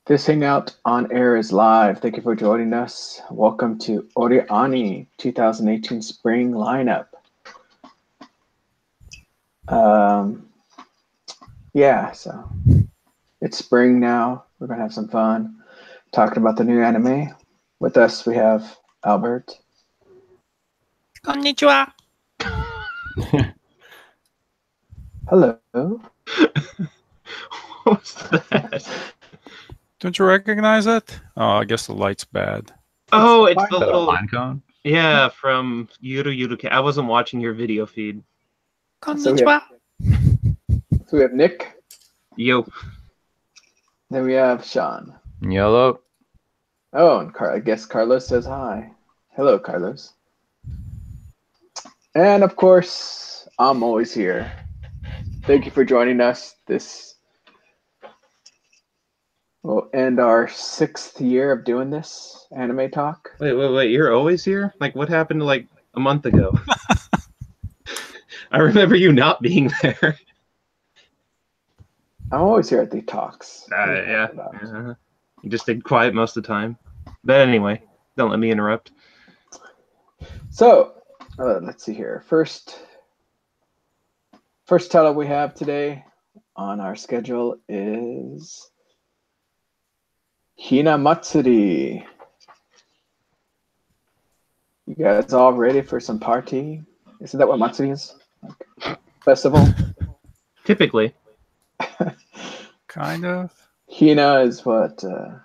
This hangout on air is live. Thank you for joining us. Welcome to OreAni 2018 spring lineup. Yeah, so it's spring now. We're gonna have some fun talking about the new anime. With us, we have Albert. Konnichiwa. Hello. What's that? Don't you recognize it? Oh, I guess the light's bad. Oh, it's the Is that a little line cone? yeah from Yuru. I wasn't watching your video feed. Konnichiwa. So we have Nick. Yo, Then we have Sean. Yellow. Oh, and I guess Carlos says hi. Hello, Carlos. And of course, I'm always here. Thank you for joining us. This will end our 6th year of doing this anime talk. wait! You're always here? Like, what happened like a month ago? I remember you not being there. I'm always here at the talks. Yeah. You just stayed quiet most of the time. But anyway, don't let me interrupt. So, let's see here. First title we have today on our schedule is Hina Matsuri. You guys all ready for some party? Isn't that what Matsuri is? Like, festival? Typically. Kind of. Hina is what? Well,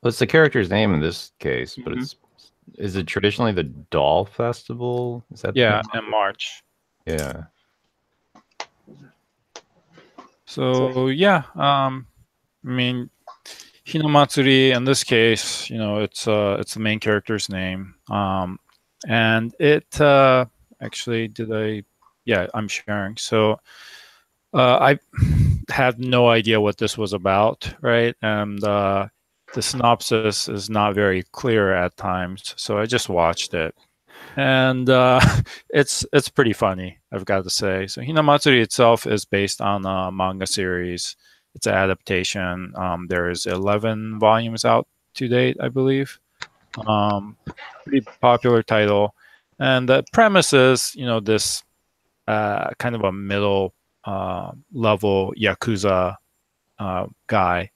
it's the character's name in this case, but is it traditionally the doll festival? Is that Yeah, in March. Yeah. So yeah, I mean, Hina Matsuri in this case, it's the main character's name, and it actually I'm sharing. So I had no idea what this was about, right? And the synopsis is not very clear at times, so I just watched it, and it's pretty funny, I've got to say. So Hina Matsuri itself is based on a manga series. It's an adaptation. There's 11 volumes out to date, I believe. Pretty popular title, and the premise is, this kind of a middle level yakuza guy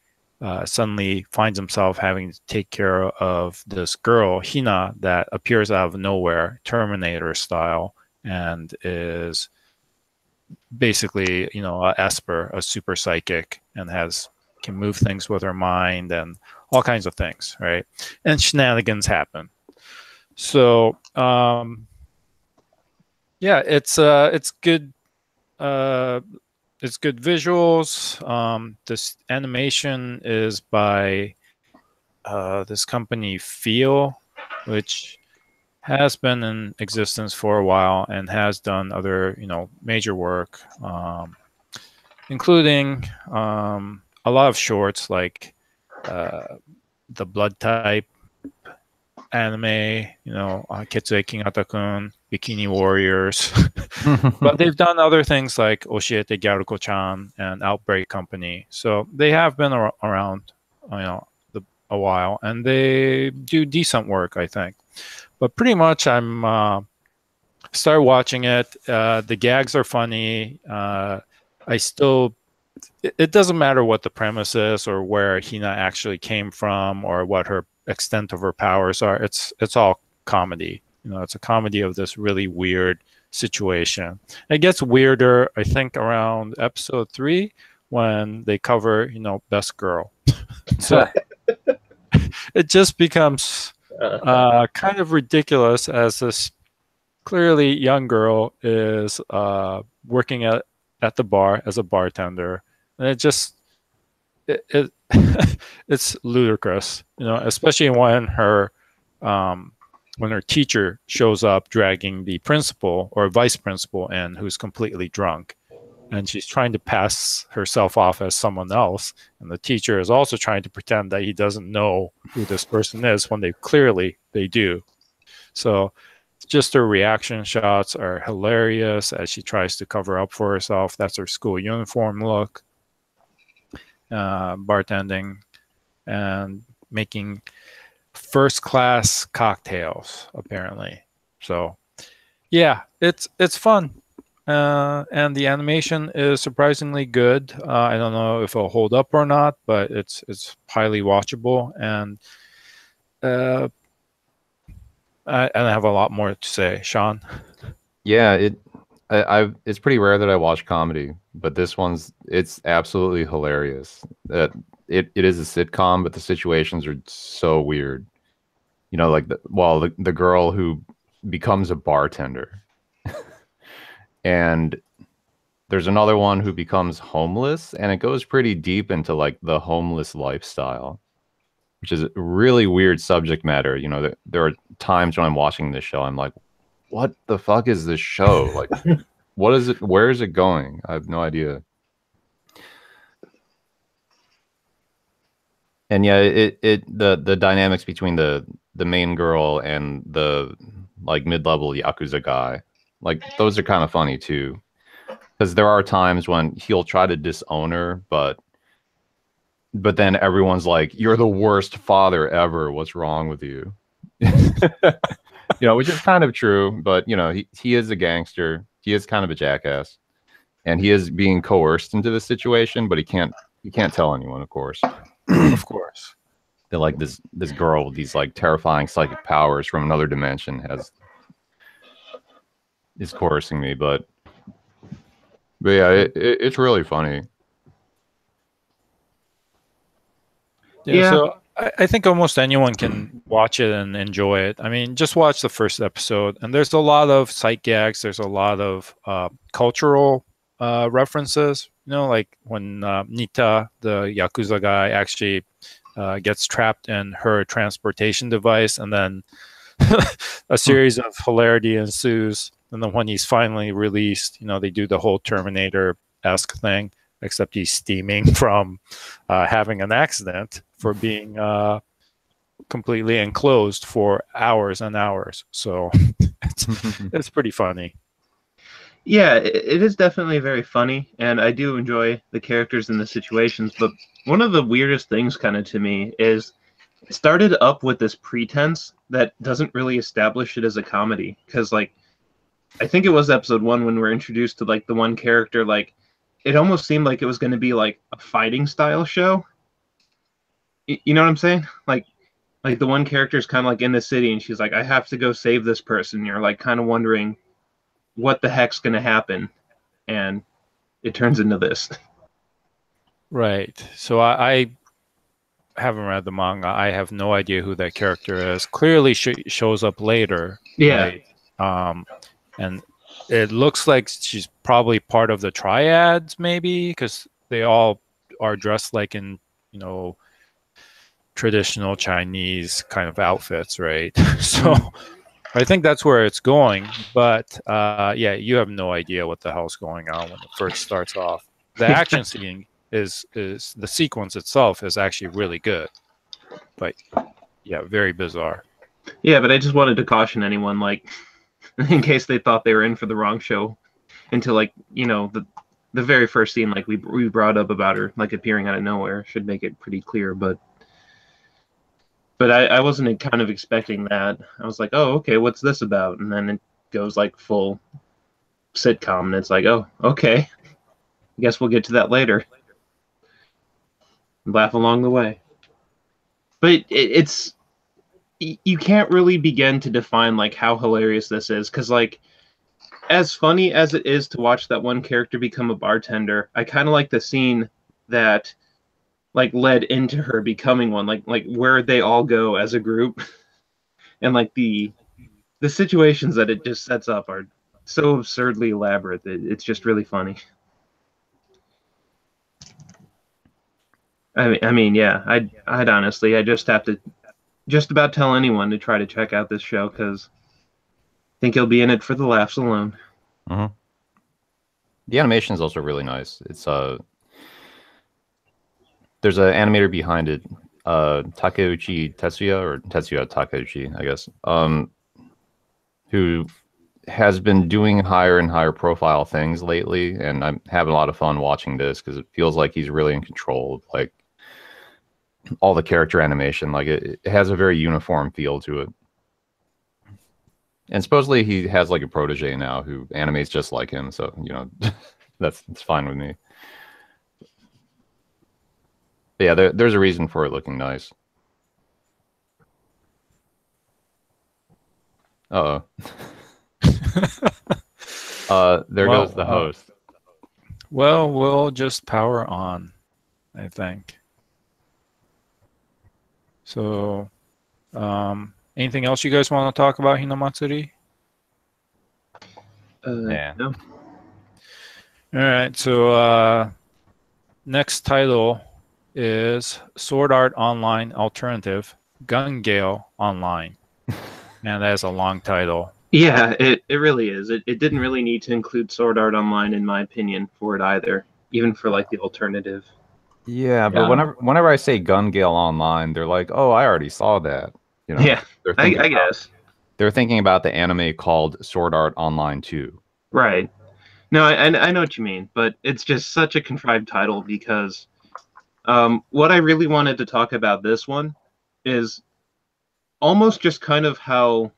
suddenly finds himself having to take care of this girl, Hina, that appears out of nowhere, Terminator style, and is basically, a Esper, a super psychic, and can move things with her mind and all kinds of things, right? And shenanigans happen. So, yeah, it's good. It's good visuals. This animation is by this company Feel, which has been in existence for a while and has done other, major work, including a lot of shorts like the Blood Type anime, Ketsue Kingata-kun, Bikini Warriors. But they've done other things like Oshiete Gyaruko-chan and Outbreak Company. So they have been around, a while, and they do decent work, I think. But pretty much I'm started watching it. The gags are funny. It doesn't matter what the premise is or where Hina actually came from or what her extent of her powers are. It's all comedy. It's a comedy of this really weird situation. It gets weirder, I think, around episode 3 when they cover, Best Girl. So it just becomes kind of ridiculous as this clearly young girl is working at the bar as a bartender, and it's ludicrous, especially when her teacher shows up dragging the principal or vice principal in, who's completely drunk, and she's trying to pass herself off as someone else, and the teacher is also trying to pretend that he doesn't know who this person is when they do. So just her reaction shots are hilarious as she tries to cover up for herself. That's her school uniform look, bartending, and making first-class cocktails, apparently. So, yeah, it's fun. And the animation is surprisingly good. I don't know if it'll hold up or not, but it's highly watchable. And I have a lot more to say. Sean? Yeah, it's pretty rare that I watch comedy, but this it's absolutely hilarious. It is a sitcom, but the situations are so weird. You know, like the girl who becomes a bartender, and there's another one who becomes homeless, and it goes pretty deep into like the homeless lifestyle, which is a really weird subject matter. You know, there are times when I'm watching this show, I'm like, what the fuck is this show? Like, what is it? Where is it going? I have no idea. And yeah, the dynamics between the main girl and the like mid-level Yakuza guy, like those are kind of funny too. Because there are times when he'll try to disown her, but then everyone's like, "You're the worst father ever. What's wrong with you?" You know, which is kind of true. But you know, he is a gangster. He is kind of a jackass, and he is being coerced into the situation. But he can't tell anyone, of course. Of course. That like this girl with these like terrifying psychic powers from another dimension is coercing me, but yeah, it's really funny. Yeah. So I think almost anyone can watch it and enjoy it. I mean, just watch the first episode, and there's a lot of sight gags. There's a lot of cultural references. You know, like when Nita, the Yakuza guy, actually gets trapped in her transportation device, and then a series of hilarity ensues. And then when he's finally released, you know, they do the whole Terminator-esque thing, except he's steaming from having an accident for being completely enclosed for hours and hours. So it's pretty funny. Yeah, it is definitely very funny, and I do enjoy the characters and the situations. But one of the weirdest things kind of to me is it started up with this pretense that doesn't really establish it as a comedy. Because, like, I think it was episode 1 when we're introduced to, like, the one character, like, it almost seemed like it was going to be, like, a fighting style show. You know what I'm saying? Like the one character is kind of, like, in the city, and she's like, I have to go save this person. You're, like, kind of wondering what the heck's going to happen, and it turns into this. Right. So I haven't read the manga. I have no idea who that character is. Clearly shows up later. Yeah. Right? And it looks like she's probably part of the triads, maybe, because they all are dressed like in, you know, traditional Chinese kind of outfits, right? So I think that's where it's going. But yeah, you have no idea what the hell's going on when it first starts off. The action scene is the sequence itself is actually really good, but yeah, very bizarre. Yeah, but I just wanted to caution anyone, like, in case they thought they were in for the wrong show, until, like, you know, the very first scene, like we brought up about her like appearing out of nowhere, should make it pretty clear. But I wasn't kind of expecting that. I was like, oh, okay, what's this about? And then it goes like full sitcom, and it's like, oh, okay, I guess we'll get to that later. Laugh along the way. But it's you can't really begin to define like how hilarious this is, because like as funny as it is to watch that one character become a bartender, I kind of like the scene that like led into her becoming one, like where they all go as a group, and like the situations that it just sets up are so absurdly elaborate that it's just really funny. I mean, yeah, I'd honestly, I just have to just about tell anyone to try to check out this show, because I think you'll be in it for the laughs alone. Mm-hmm. The animation is also really nice. It's there's an animator behind it, Takeuchi Tetsuya, or Tetsuya Takeuchi, I guess. who has been doing higher and higher profile things lately, and I'm having a lot of fun watching this because it feels like he's really in control of like all the character animation. Like it has a very uniform feel to it. And supposedly he has like a protege now who animates just like him, so you know that's fine with me. But yeah, there's a reason for it looking nice. Uh-oh. There goes the host. Well, we'll just power on, I think. So, anything else you guys want to talk about Hina Matsuri? Yeah. No. All right. So, next title is Sword Art Online Alternative Gun Gale Online. Man, that is a long title. Yeah, it really is. It didn't really need to include Sword Art Online, in my opinion, for it either, even for like the alternative. Yeah, but whenever I say Gun Gale Online, they're like, "Oh, I already saw that." You know? Yeah, I guess. They're thinking about the anime called Sword Art Online 2. Right. No, I know what you mean, but it's just such a contrived title because what I really wanted to talk about this one is almost just kind of how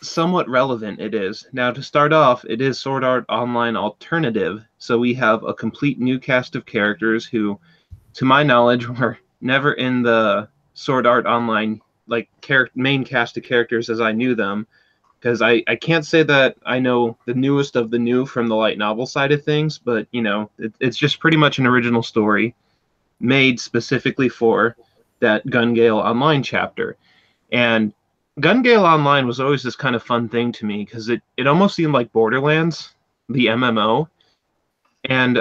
somewhat relevant it is. Now, to start off, it is Sword Art Online Alternative, so we have a complete new cast of characters who, to my knowledge, were never in the Sword Art Online like main cast of characters as I knew them, because I can't say that I know the newest of the new from the light novel side of things, but you know, it's just pretty much an original story made specifically for that Gun Gale Online chapter. And Gun Gale Online was always this kind of fun thing to me because it almost seemed like Borderlands, the MMO. And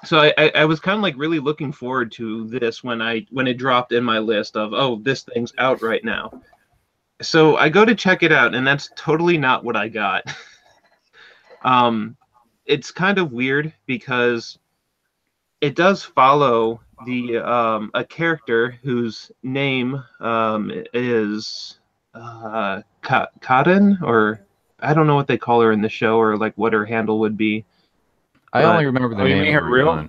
so I was kind of like really looking forward to this when it dropped in my list of, oh, this thing's out right now. So I go to check it out, and that's totally not what I got. It's kind of weird because it does follow the a character whose name is Karen, or I don't know what they call her in the show, or like what her handle would be. I only remember the name of real.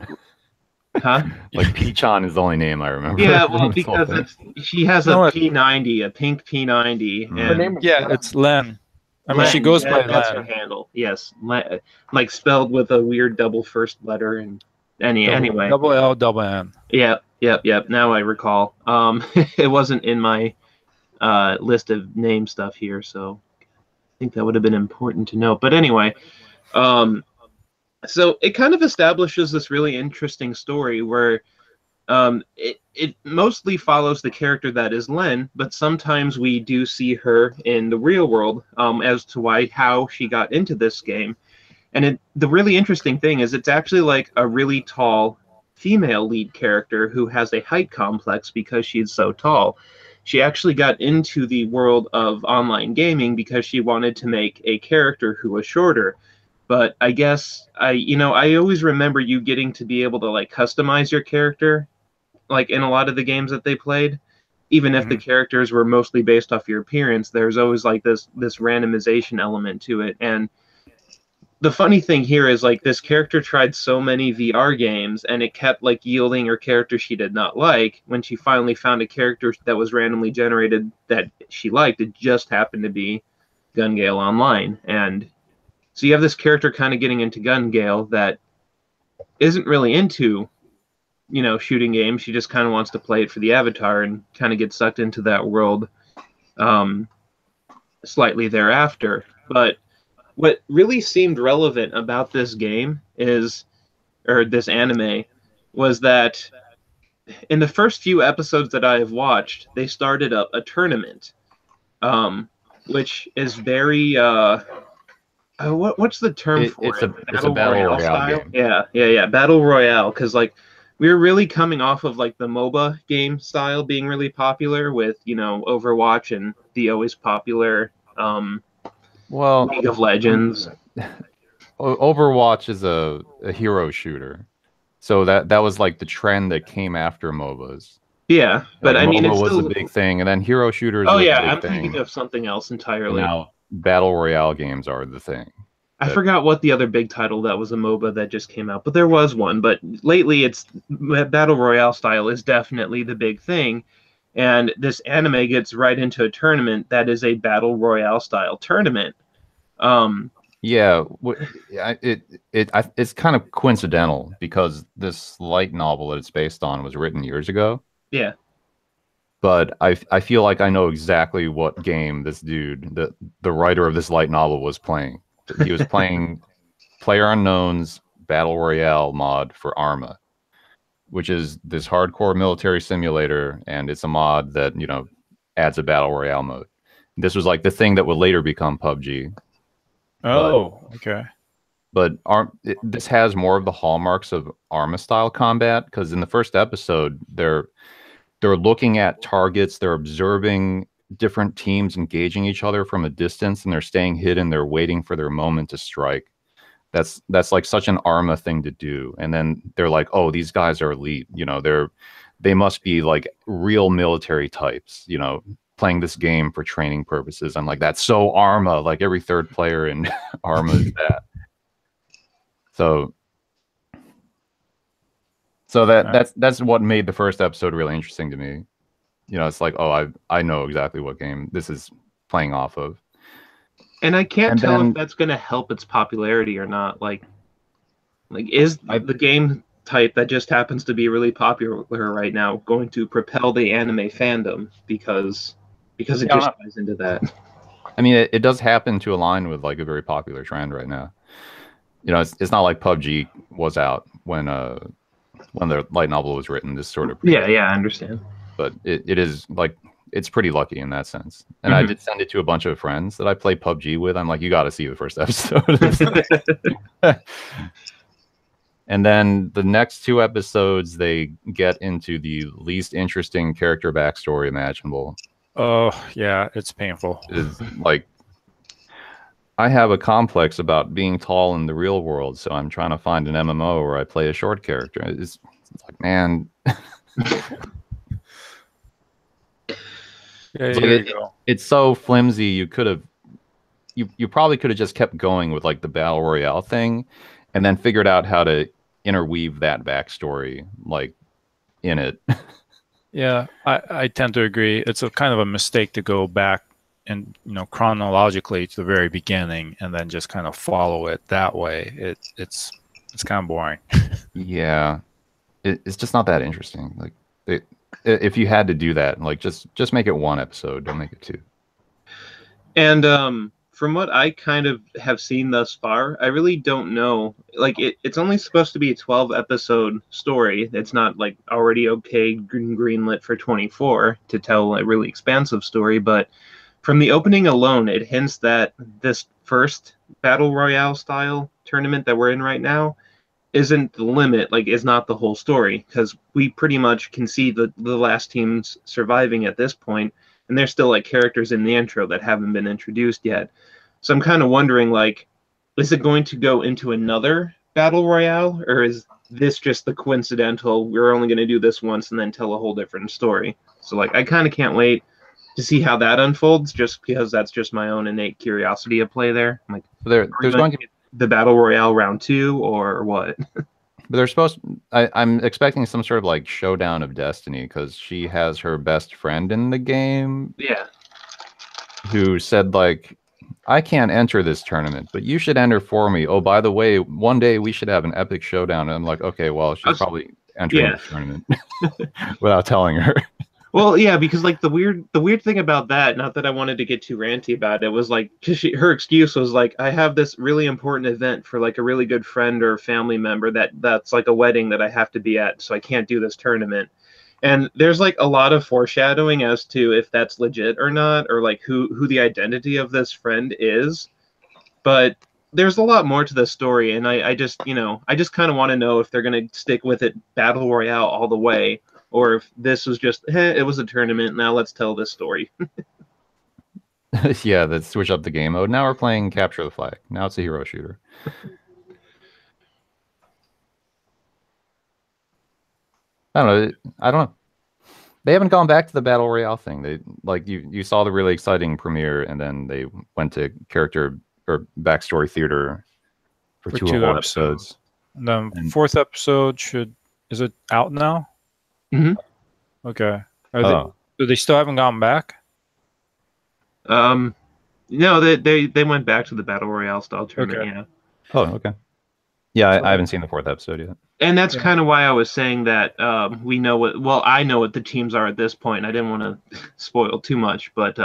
Huh? Like Peachon is the only name I remember. Yeah, well, because she has a P90, a pink P90, and it's Len. I mean, Len, she goes by that's Len. her handle. Yes, Len, like spelled with a weird double first letter, and anyway. Double L, double N. Yep. Now I recall. It wasn't in my list of name stuff here, so I think that would have been important to know. But anyway, so it kind of establishes this really interesting story where it mostly follows the character that is Len, but sometimes we do see her in the real world as to how she got into this game. And the really interesting thing is it's actually like a really tall female lead character who has a height complex because she's so tall. She actually got into the world of online gaming because she wanted to make a character who was shorter. But I guess I always remember you getting to be able to like customize your character, like in a lot of the games that they played. Even if the characters were mostly based off your appearance, there's always like this randomization element to it. And the funny thing here is like this character tried so many VR games and it kept like yielding her character she did not like. When she finally found a character that was randomly generated that she liked, it just happened to be Gun Gale Online. And so you have this character kind of getting into Gun Gale that isn't really into, shooting games. She just kind of wants to play it for the avatar and kind of get sucked into that world slightly thereafter. But what really seemed relevant about this game or this anime, was that in the first few episodes that I have watched, they started up a tournament, which is very what's the term for it? It's a battle royale game. Yeah, battle royale, because like we were really coming off of like the MOBA game style being really popular with Overwatch and the always popular League of Legends. Overwatch is a hero shooter, so that was like the trend that came after MOBAs. Yeah, but Like I mean, MOBA it's was still. a big thing, and then hero shooters Oh were the yeah, big I'm thinking thing. of something else And entirely. now battle royale games are the thing. I forgot what the other big title that was a MOBA that just came out, but there was one. But lately, it's battle royale style is definitely the big thing, and this anime gets right into a tournament that is a battle royale style tournament. Yeah, it's kind of coincidental because this light novel that it's based on was written years ago. Yeah. But I feel like I know exactly what game this dude, the writer of this light novel, was playing. He was playing PlayerUnknown's Battle Royale mod for Arma, which is this hardcore military simulator, and it's a mod that, you know, adds a Battle Royale mode. This was like the thing that would later become PUBG. Oh, okay. But this has more of the hallmarks of Arma style combat, because in the first episode, they're looking at targets, they're observing different teams engaging each other from a distance, and they're staying hidden, they're waiting for their moment to strike. That's like such an Arma thing to do. And then they're like, oh, these guys are elite, you know, they must be like real military types, you know, playing this game for training purposes. I'm like, that's so Arma. Like every third player in Arma is that. So that's what made the first episode really interesting to me. You know, it's like, oh, I know exactly what game this is playing off of. And I can't tell if that's going to help its popularity or not. Like is the game type that just happens to be really popular right now going to propel the anime fandom because it just ties into that? I mean, it does happen to align with like a very popular trend right now. You know, it's not like PUBG was out when the light novel was written. This sort of yeah, I understand. But it is like, it's pretty lucky in that sense. And I did send it to a bunch of friends that I play PUBG with. I'm like, you got to see the first episode. And then the next two episodes, they get into the least interesting character backstory imaginable. Oh, yeah, it's painful. It's like, I have a complex about being tall in the real world, so I'm trying to find an MMO where I play a short character. It's like, man. It's so flimsy. You could have, you probably could have just kept going with like the battle royale thing, and then figured out how to interweave that backstory like in it. Yeah, I tend to agree. It's a kind of a mistake to go back and, you know, chronologically to the very beginning and then just kind of follow it that way. It's kind of boring. Yeah, it's just not that interesting. Like if you had to do that, like just make it one episode, don't make it two. And from what I kind of have seen thus far, I really don't know. Like it's only supposed to be a 12-episode story. It's not like already okay greenlit for 24 to tell a really expansive story. But from the opening alone, it hints that this first battle royale style tournament that we're in right now isn't the limit. Like, is not the whole story, because we pretty much can see the last teams surviving at this point, and there's still like characters in the intro that haven't been introduced yet. So I'm kind of wondering, like, is it going to go into another battle royale, or is this just the coincidental, we're only going to do this once and then tell a whole different story? So like, I kind of can't wait to see how that unfolds, just because that's just my own innate curiosity at play there. I'm like, there's going to be the battle royale round 2 or what? But they're supposed. I'm expecting some sort of like showdown of destiny, because she has her best friend in the game. Yeah. Who said like, I can't enter this tournament, but you should enter for me. Oh, by the way, one day we should have an epic showdown. And I'm like, okay, well, she's probably entering the tournament without telling her. Well, yeah, because like the weird thing about that, not that I wanted to get too ranty about it, was like, cause her excuse was like, I have this really important event for like a really good friend or family member that's like a wedding that I have to be at, so I can't do this tournament. And there's like a lot of foreshadowing as to if that's legit or not, or like who the identity of this friend is. But there's a lot more to the story, and I just kind of want to know if they're gonna stick with it battle royale all the way, or if this was just, it was a tournament, now let's tell this story. Yeah, let's switch up the game mode. Now we're playing capture the flag. Now it's a hero shooter. I don't know. They haven't gone back to the battle royale thing. They like you saw the really exciting premiere, and then they went to character or backstory theater for two whole episodes. The fourth episode is it out now? Mm-hmm. Okay. Do they still haven't gone back? No, they went back to the battle royale style tournament. Okay. Yeah. Oh, okay. Yeah, I haven't seen the fourth episode yet. And that's kind of why I was saying that we know what. Well, I know what the teams are at this point. I didn't want to spoil too much, but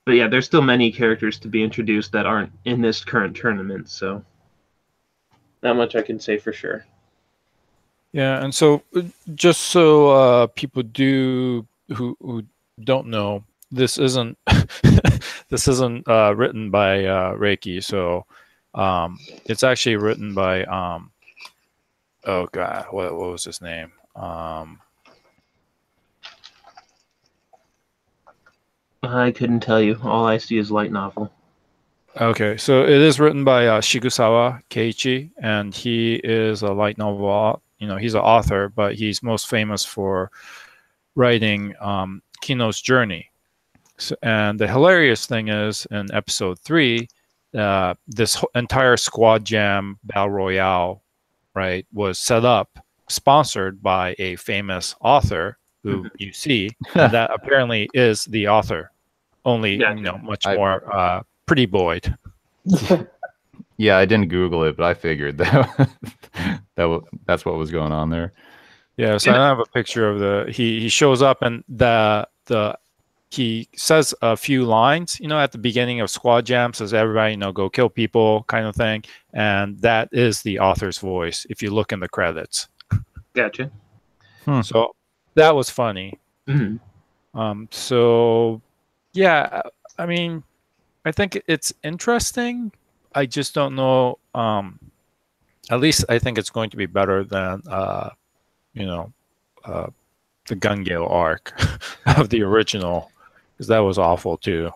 yeah, there's still many characters to be introduced that aren't in this current tournament. So, not much I can say for sure. Yeah, and so just so people who don't know, this isn't written by Reiki. So it's actually written by oh god, what was his name? I couldn't tell you. All I see is light novel. Okay, so it is written by Shigusawa Keiichi, and he is a light novel. He's an author, but he's most famous for writing Kino's Journey. So, and the hilarious thing is, in episode 3, this entire Squad Jam Battle Royale, right, was set up, sponsored by a famous author who you see, and that apparently is the author, only much more pretty boyed. Yeah, I didn't Google it, but I figured that that's what was going on there. Yeah, so I have a picture of he shows up, and he says a few lines, at the beginning of Squad Jam, says everybody, go kill people kind of thing. And that is the author's voice if you look in the credits. Gotcha. So that was funny. Mm-hmm. So yeah, I mean, I think it's interesting. I just don't know. At least I think it's going to be better than the Gale Arc of the original, because that was awful too.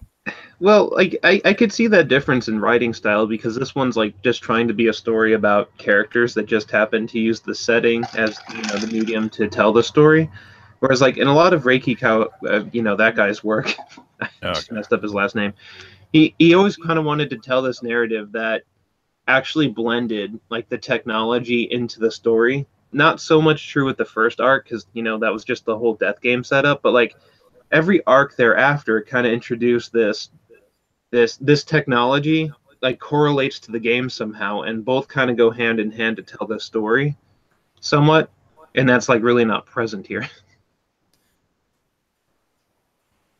Well, like I could see that difference in writing style, because this one's like just trying to be a story about characters that just happen to use the setting as the medium to tell the story. Whereas like in a lot of Reiki that guy's work, I just messed up his last name. He always kind of wanted to tell this narrative that actually blended like the technology into the story. Not so much true with the first arc, because that was just the whole death game setup, but like every arc thereafter kind of introduced this technology, like correlates to the game somehow, and both kind of go hand in hand to tell the story somewhat, and that's like really not present here.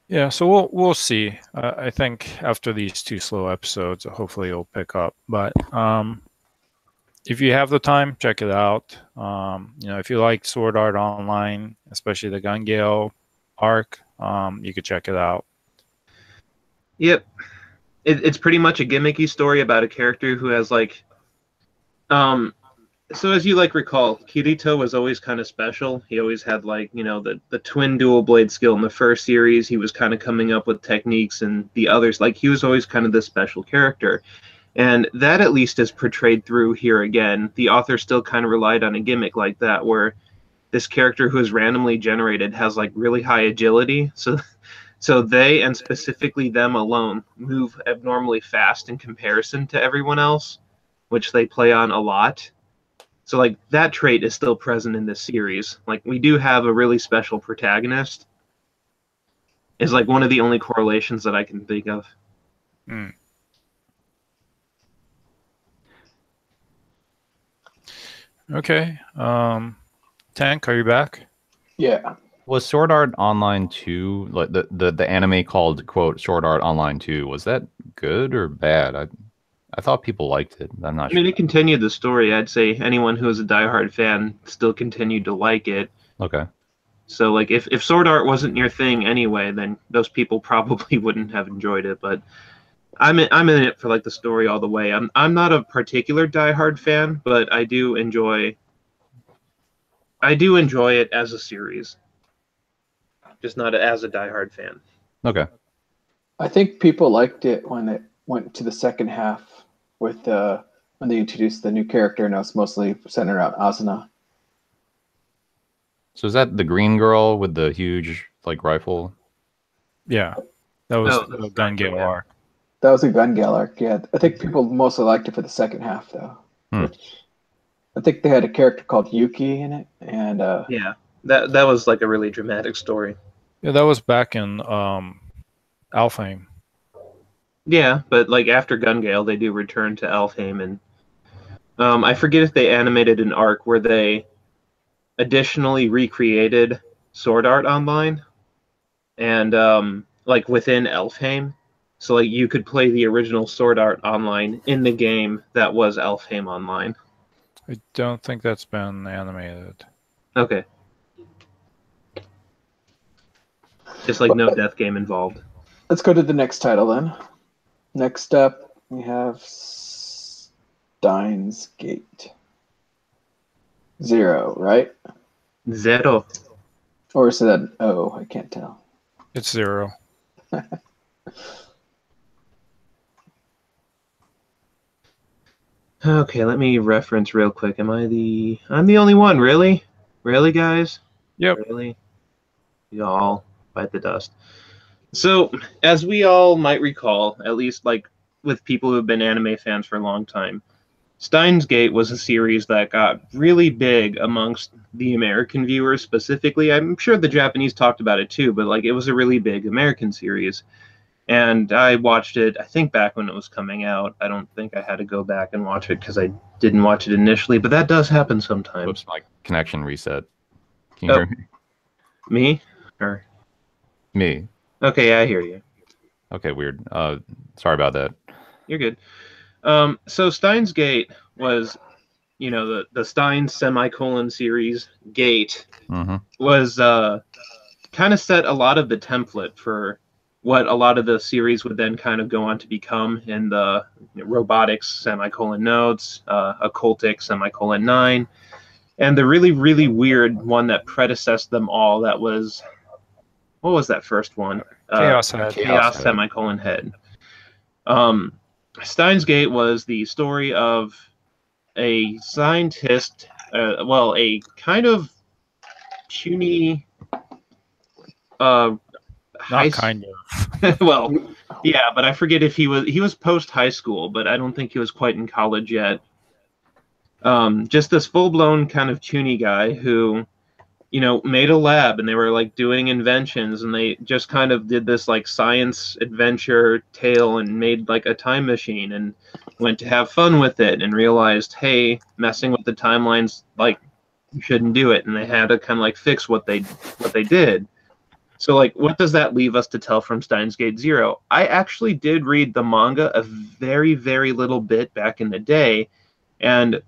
Yeah, so we'll see. I think after these 2 slow episodes, hopefully it'll pick up. But if you have the time, check it out. If you like Sword Art Online, especially the Gale Arc, you could check it out. Yep, it's pretty much a gimmicky story about a character who has like, so as you like recall, Kirito was always kind of special. He always had like the twin dual blade skill in the first series. He was kind of coming up with techniques, and the others, like, he was always kind of this special character. And that at least is portrayed through here again. The author still kind of relied on a gimmick like that, where this character who is randomly generated has like really high agility. So they, and specifically them alone, move abnormally fast in comparison to everyone else, which they play on a lot. So like that trait is still present in this series. Like, we do have a really special protagonist. Is like one of the only correlations that I can think of. Okay. Tank, are you back? Yeah. Was Sword Art Online 2, like the anime called, quote, Sword Art Online 2, was that good or bad? I thought people liked it. I'm not sure. I mean, it continued the story. I'd say anyone who is a diehard fan still continued to like it. Okay. So like if Sword Art wasn't your thing anyway, then those people probably wouldn't have enjoyed it. But I'm in it for like the story all the way. I'm not a particular diehard fan, but I do enjoy it as a series. Just not as a diehard fan. Okay. I think people liked it when it went to the second half with when they introduced the new character, and it was mostly centered around Asuna. So is that the green girl with the huge like rifle? Yeah, that was Oh, that's Gun right, Gale yeah. Arc. That was a Gale Arc. Yeah, I think people mostly liked it for the second half, though. Which I think they had a character called Yuki in it, and Yeah, that was like a really dramatic story. Yeah, that was back in Alfheim. Yeah, but like after Gun Gale, they do return to Alfheim, and I forget if they animated an arc where they additionally recreated Sword Art Online, and like within Elfheim, so like you could play the original Sword Art Online in the game that was Elfheim Online. I don't think that's been animated. Okay. Just like no death game involved. let's go to the next title then. Next up, we have Steins Gate Zero, right? Zero. Or is that an O? I can't tell. It's 0. Okay, let me reference real quick. I'm the only one, really? Really, guys? Yep. Really? You all bite the dust. So, as we all might recall, at least like with people who have been anime fans for a long time, Steins Gate was a series that got really big amongst the American viewers specifically. I'm sure the Japanese talked about it too, but like it was a really big American series. And I watched it, I think, back when it was coming out. I don't think I had to go back and watch it because I didn't watch it initially, but that does happen sometimes. Whoops, my connection reset. Can you hear me? Me? Or Me. okay, I hear you. Okay, weird. Sorry about that. You're good. So Steins Gate was, you know, the Steins semicolon series Gate was kind of set a lot of the template for what a lot of the series would then kind of go on to become in the robotics semicolon nodes, occultic semicolon 9, and the really, really weird one that predecessed them all. That was, what was that first one? Chaos Head. Chaos semicolon head. Steins Gate was the story of a scientist, a kind of puny, Not kind of. well, yeah, but I forget if he was post high school, but I don't think he was quite in college yet. Just this full blown kind of puny guy who, you know, made a lab and they were like doing inventions and they just kind of did this like science adventure tale and made like a time machine and went to have fun with it and realized, hey, messing with the timelines, like, you shouldn't do it, and they had to kind of like fix what they did. So like, what does that leave us to tell from SteinsGate Zero? I actually did read the manga a very, very little bit back in the day, and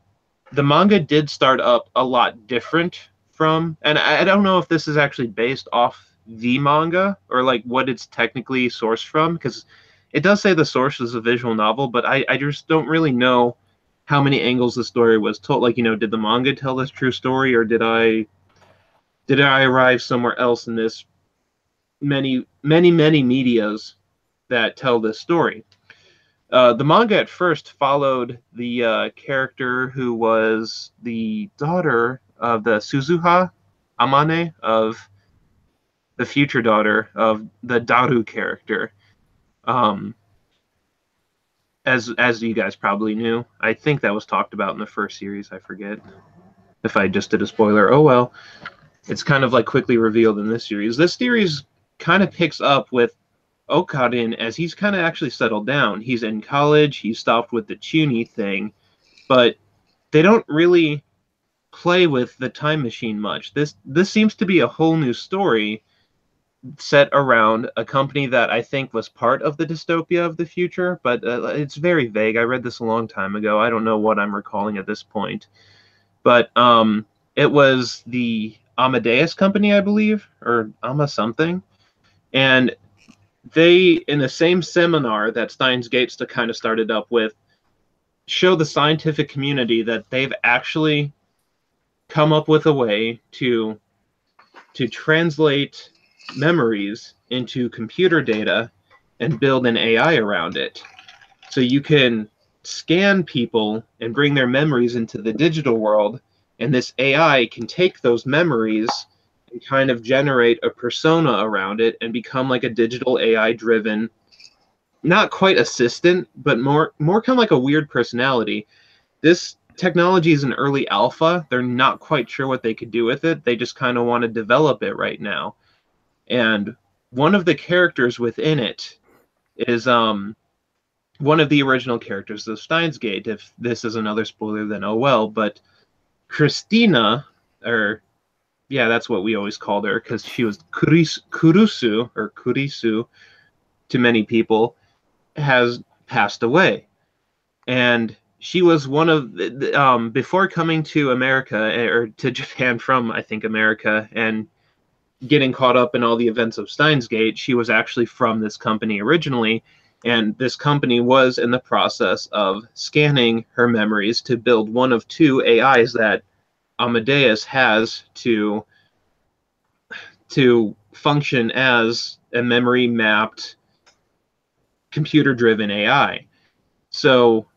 the manga did start up a lot different from, and I don't know if this is actually based off the manga or like what it's technically sourced from, because it does say the source is a visual novel, but I just don't really know how many angles the story was told. Like, you know, did the manga tell this true story, or did I arrive somewhere else in this many medias that tell this story? The manga at first followed the character who was the daughter of the Suzuha Amane, of the future daughter of the Daru character. As you guys probably knew, I think that was talked about in the first series. I forget if I just did a spoiler. Oh well, it's kind of like quickly revealed in this series. This series kind of picks up with Okarin as he's kind of actually settled down. He's in college. He's stopped with the Chuny thing, but they don't really play with the time machine much. This seems to be a whole new story set around a company that I think was part of the dystopia of the future, but it's very vague. I read this a long time ago. I don't know what I'm recalling at this point, but it was the Amadeus company, I believe, or Ama something, and they, in the same seminar that Steins Gate kind of started up with, show the scientific community that they've actually come up with a way to translate memories into computer data and build an AI around it. So you can scan people and bring their memories into the digital world, and this AI can take those memories and kind of generate a persona around it and become like a digital AI driven, not quite assistant, but more kind of like a weird personality. This technology is an early alpha. They're not quite sure what they could do with it. They just kind of want to develop it right now. And one of the characters within it is one of the original characters of Steins Gate. If this is another spoiler, then oh well. But Christina, or yeah, that's what we always called her because she was Kurisu to many people, has passed away. And she was one of the, before coming to America or to Japan from, I think, America and getting caught up in all the events of Steins Gate, she was actually from this company originally. And this company was in the process of scanning her memories to build one of two AIs that Amadeus has to function as a memory mapped computer driven AI. So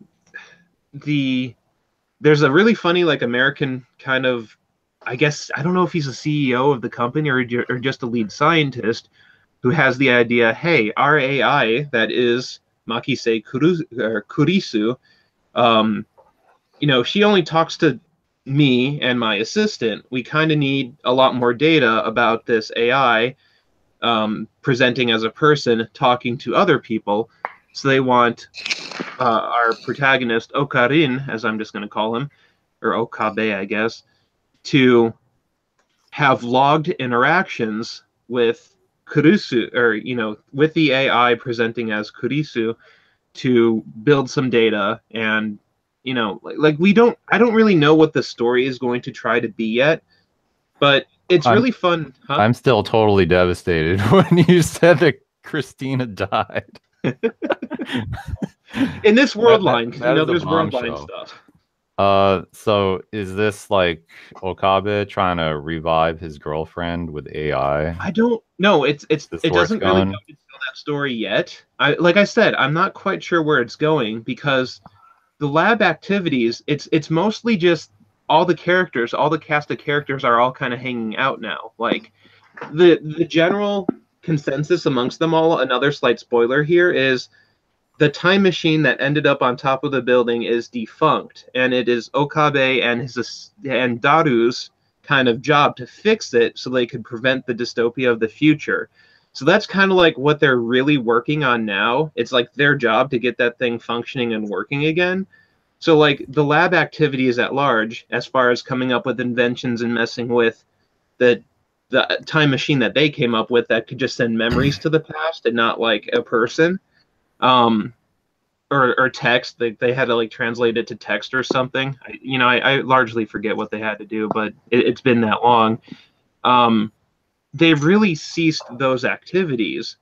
there's a really funny like American kind of, I guess, I don't know if he's a CEO of the company or just a lead scientist who has the idea, hey, our AI that is Makise Kurisu, she only talks to me and my assistant. We kind of need a lot more data about this AI presenting as a person talking to other people. So they want our protagonist, Okarin, as I'm just going to call him, or Okabe, I guess, to have logged interactions with Kurisu, or, with the AI presenting as Kurisu to build some data. And, I don't really know what the story is going to try to be yet, but it's really fun. Huh? I'm still totally devastated when you said that Christina died. In this world line, because there's world line stuff. So is this like Okabe trying to revive his girlfriend with AI? I don't know. It doesn't really go to tell that story yet. Like I said, I'm not quite sure where it's going because the lab activities, it's mostly just all the characters, all the cast of characters are all kind of hanging out now. Like the general consensus amongst them all, another slight spoiler here, is the time machine that ended up on top of the building is defunct, and it is Okabe and Daru's kind of job to fix it so they could prevent the dystopia of the future. So that's kind of like what they're really working on now. It's like their job to get that thing functioning and working again. So like the lab activities at large, as far as coming up with inventions and messing with the time machine that they came up with that could just send memories to the past and not like a person. Or text. They had to like translate it to text or something. I largely forget what they had to do, but it's been that long. They've really ceased those activities,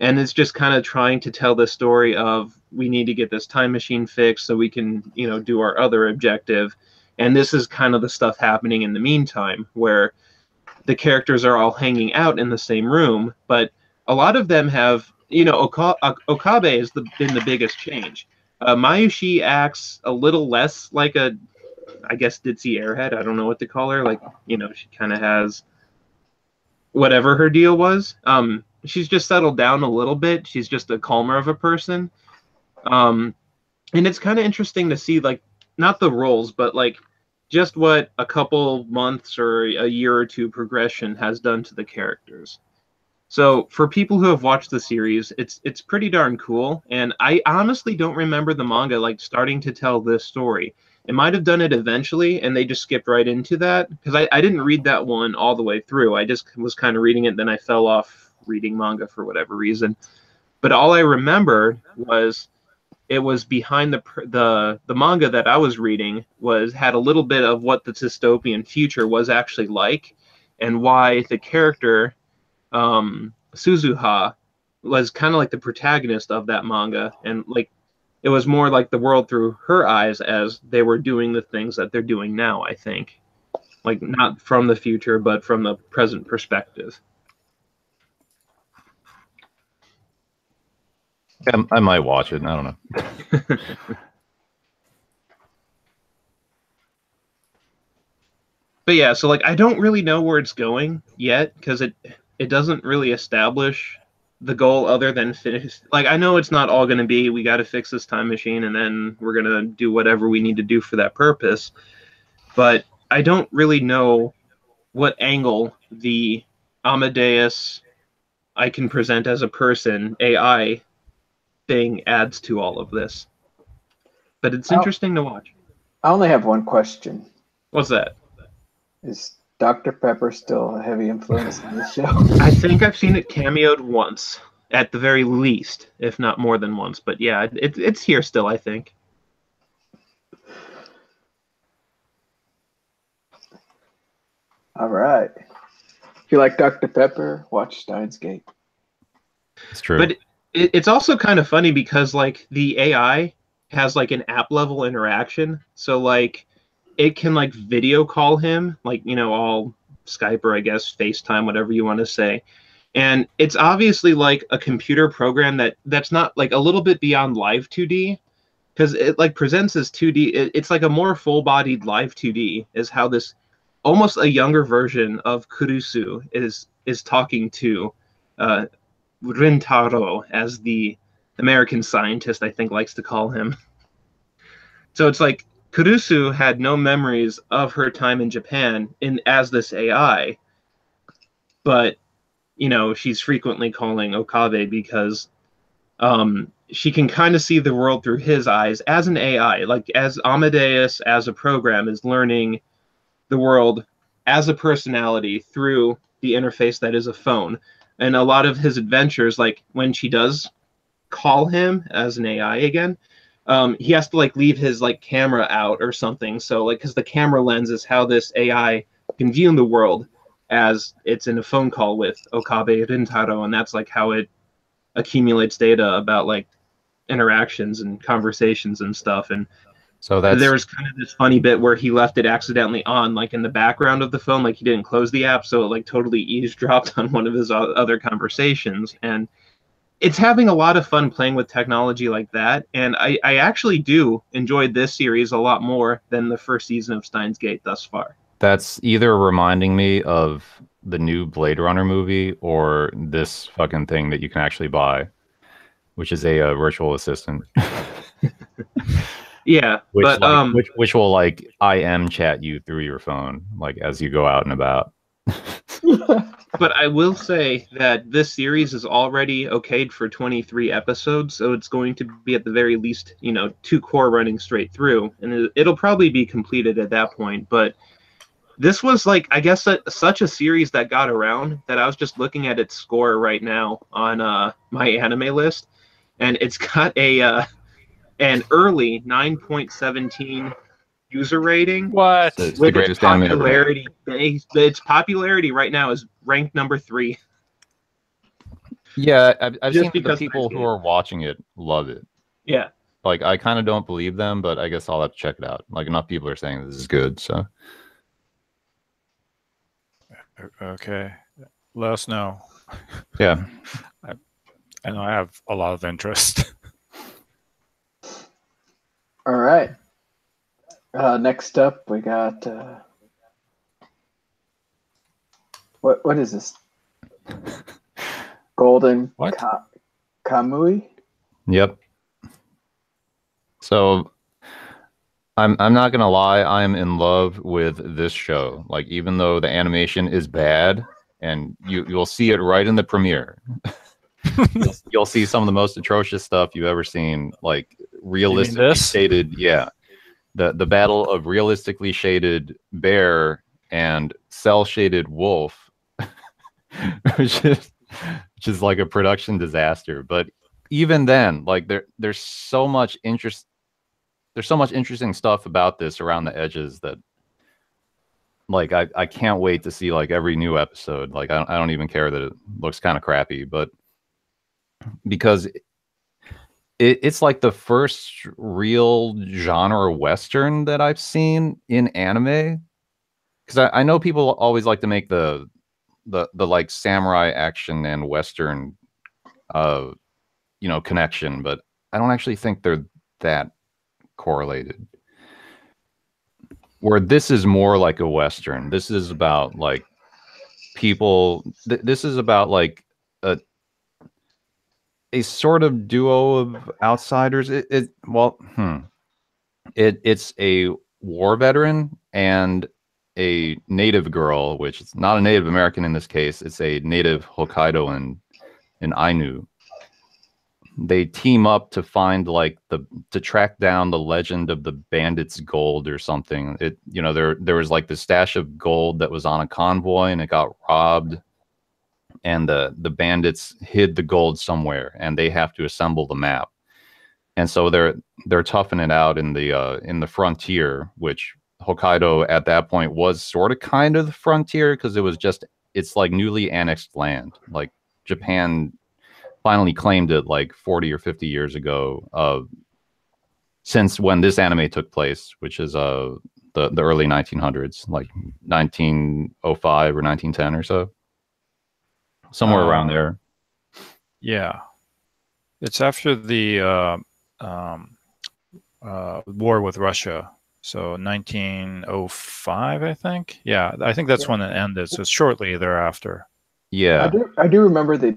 and it's just kind of trying to tell the story of we need to get this time machine fixed so we can do our other objective. And this is kind of the stuff happening in the meantime, where the characters are all hanging out in the same room, but a lot of them have. Okabe has been the biggest change. Mayushi acts a little less like a, I guess, ditzy airhead. I don't know what to call her. Like, she kind of has whatever her deal was. She's just settled down a little bit. She's just a calmer of a person. And it's kind of interesting to see, like, not the roles, but like just what a couple months or a year or two progression has done to the characters. So for people who have watched the series, it's pretty darn cool. And I honestly don't remember the manga like starting to tell this story. It might have done it eventually, and they just skipped right into that because I didn't read that one all the way through. I just was kind of reading it, then I fell off reading manga for whatever reason. But all I remember was it was behind the manga that I was reading had a little bit of what the dystopian future was actually like, and why the character. Suzuha was kind of like the protagonist of that manga, and like it was more like the world through her eyes as they were doing the things that they're doing now, I think. Like not from the future, but from the present perspective. Yeah, I might watch it. I don't know. But yeah, so like I don't really know where it's going yet because it doesn't really establish the goal other than finish. Like I know it's not all going to be we got to fix this time machine and then we're going to do whatever we need to do for that purpose. But I don't really know what angle the Amadeus I can present as a person AI thing adds to all of this. But it's interesting to watch. I only have one question. What's that? Is Dr. Pepper still a heavy influence on the show? I think I've seen it cameoed once, at the very least, if not more than once. But yeah, it's here still, I think. All right. If you like Dr. Pepper, watch Steins Gate. It's true. But it's also kind of funny because like the AI has like an app level interaction. So like it can like video call him, like, you know, all Skype or I guess FaceTime, whatever you want to say. And it's obviously like a computer program that's not like a little bit beyond live 2D because it like presents as 2D. It's like a more full-bodied live 2D is how this almost a younger version of Kurusu is talking to Rintaro, as the American scientist I think likes to call him. So it's like Kurusu had no memories of her time in Japan as this AI, but you know she's frequently calling Okabe because she can kind of see the world through his eyes as an AI, like as Amadeus as a program is learning the world as a personality through the interface that is a phone. And a lot of his adventures, like when she does call him as an AI again, he has to like leave his like camera out or something. So like, because the camera lens is how this AI can view the world as it's in a phone call with Okabe Rintaro, and that's like how it accumulates data about like interactions and conversations and stuff. And so there was kind of this funny bit where he left it accidentally on, like in the background of the phone, like he didn't close the app, so it like totally eavesdropped on one of his other conversations. And it's having a lot of fun playing with technology like that. And I actually do enjoy this series a lot more than the first season of Steins Gate thus far. That's either reminding me of the new Blade Runner movie or this fucking thing that you can actually buy, which is a virtual assistant. Yeah, which will like IM chat you through your phone, like as you go out and about. But I will say that this series is already okayed for 23 episodes, so it's going to be at the very least, you know, 2 core running straight through, and it'll probably be completed at that point. But this was like, I guess, such a series that got around that I was just looking at its score right now on my anime list, and it's got an early 9.17 user rating. What? It's the greatest anime ever. Its popularity right now is ranked number 3. Yeah, I've seen the people who are watching it love it. Yeah. Like, I kind of don't believe them, but I guess I'll have to check it out. Like, enough people are saying this is good, so. Okay. Let us know. Yeah. I know I have a lot of interest. All right. Next up, we got what is this? Golden What? Kamui? Yep. So I'm not gonna lie, I'm in love with this show. Like, even though the animation is bad, and you'll see it right in the premiere. You'll see some of the most atrocious stuff you've ever seen, like realistically shaded. Yeah, the battle of realistically shaded bear and cell shaded wolf, which is like a production disaster. But even then, like there's so much interest. There's so much interesting stuff about this around the edges that, like, I can't wait to see like every new episode. Like, I don't even care that it looks kind of crappy, but because it's like the first real genre Western that I've seen in anime. Because I know people always like to make the like samurai action and Western, connection, but I don't actually think they're that correlated. where this is more like a Western. This is about like people. This is about like a sort of duo of outsiders. It's a war veteran and a native girl, which is not a Native American in this case. It's a native Hokkaidoan, an Ainu. They team up to find like to track down the legend of the bandits' gold or something. There was like the stash of gold that was on a convoy and it got robbed, and the bandits hid the gold somewhere, and they have to assemble the map. And so they're toughing it out in the frontier, which Hokkaido at that point was sort of kind of the frontier, because it's like newly annexed land. Like Japan finally claimed it like 40 or 50 years ago, since when this anime took place, which is the early 1900s, like 1905 or 1910 or so, somewhere around there. Yeah, it's after the war with Russia, so 1905, I think. Yeah, I think that's when it ended. So shortly thereafter. Yeah, I do remember that.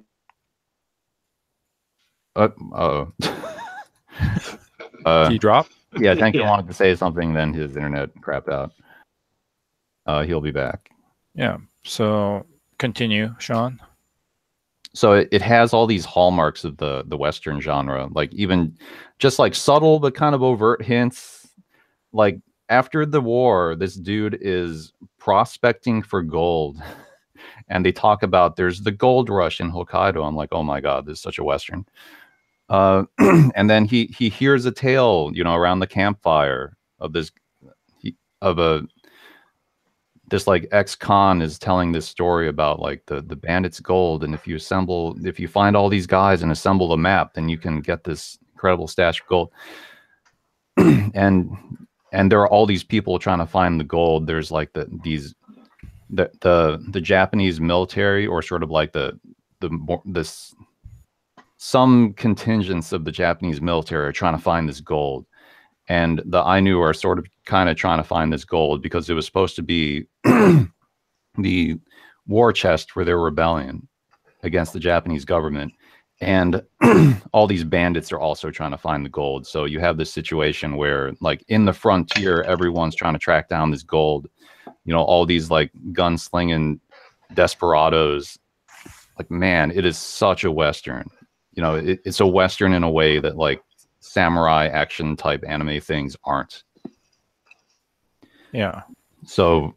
He dropped? Yeah, Tank wanted to say something, then his internet crapped out. He'll be back. Yeah. So continue, Sean. So it has all these hallmarks of the Western genre, like even just like subtle but kind of overt hints. Like after the war, this dude is prospecting for gold, and they talk about there's the gold rush in Hokkaido. I'm like, oh my god, this is such a Western. And then he hears a tale, around the campfire of this like ex-con is telling this story about like the bandits' gold, and if you find all these guys and assemble the map, then you can get this incredible stash of gold. and there are all these people trying to find the gold. There's like the Japanese military, or sort of like some contingents of the Japanese military are trying to find this gold. And the Ainu are sort of kind of trying to find this gold because it was supposed to be the war chest for their rebellion against the Japanese government. And all these bandits are also trying to find the gold. So you have this situation where, like, in the frontier, everyone's trying to track down this gold. All these like gunslinging desperados. Like, man, it is such a Western. It's a Western in a way that like samurai action type anime things aren't. Yeah. So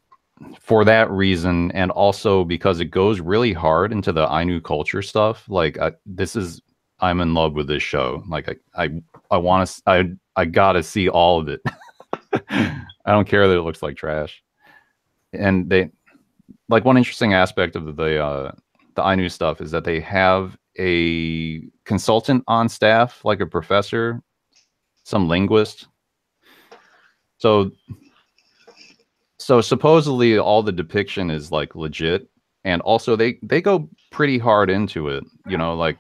for that reason, and also because it goes really hard into the Ainu culture stuff, like I'm in love with this show. Like I gotta see all of it. I don't care that it looks like trash. And they, like, one interesting aspect of the Ainu stuff is that they have a consultant on staff, like a professor, some linguist. So supposedly all the depiction is like legit, and also they go pretty hard into it. Like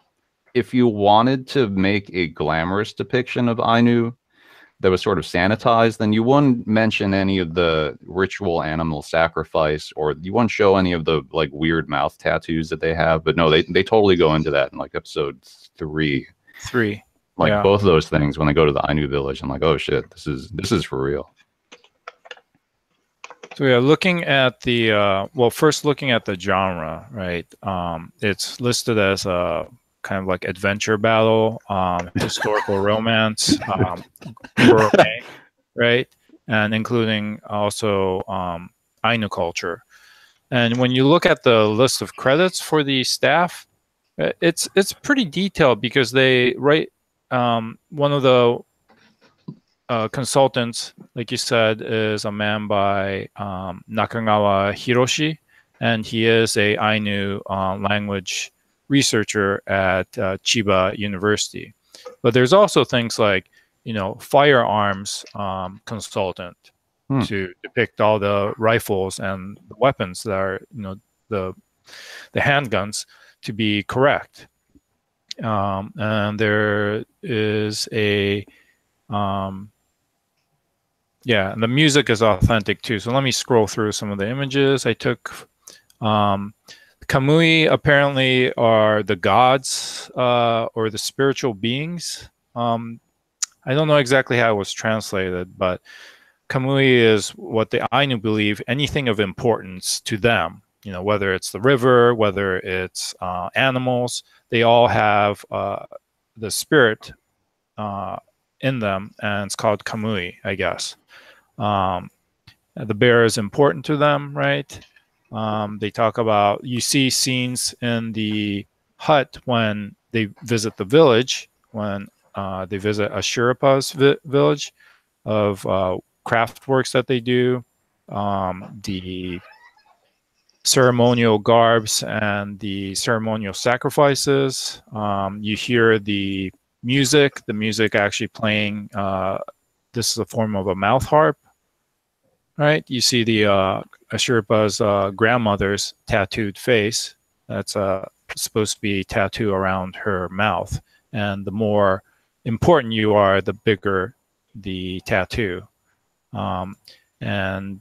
if you wanted to make a glamorous depiction of Ainu that was sort of sanitized, then you wouldn't mention any of the ritual animal sacrifice, or you wouldn't show any of the like weird mouth tattoos that they have. But no, they totally go into that in like episode 3. Like both of those things when they go to the Ainu village. I'm like, oh shit, this is for real. So yeah, looking at the first looking at the genre, right? It's listed as a kind of like adventure battle, historical romance, gourmet, right? And including also Ainu culture. And when you look at the list of credits for the staff, it's pretty detailed, because they write one of the consultants, like you said, is a man by Nakagawa Hiroshi, and he is a Ainu language researcher at Chiba University. But there's also things like, firearms consultant to depict all the rifles and the weapons that are, the handguns to be correct. And there is a Yeah, and the music is authentic too. So let me scroll through some of the images I took. Kamui apparently are the gods or the spiritual beings. I don't know exactly how it was translated, but Kamui is what the Ainu believe anything of importance to them. You know, whether it's the river, whether it's animals, they all have the spirit in them, and it's called Kamui, I guess. The bear is important to them, right? They talk about, you see scenes in the hut when they visit the village, when they visit Ashurapa's village of craft works that they do, the ceremonial garbs and the ceremonial sacrifices. You hear the music actually playing. This is a form of a mouth harp, right? You see the Ashurapa's grandmother's tattooed face. That's supposed to be tattoo around her mouth. And the more important you are, the bigger the tattoo. And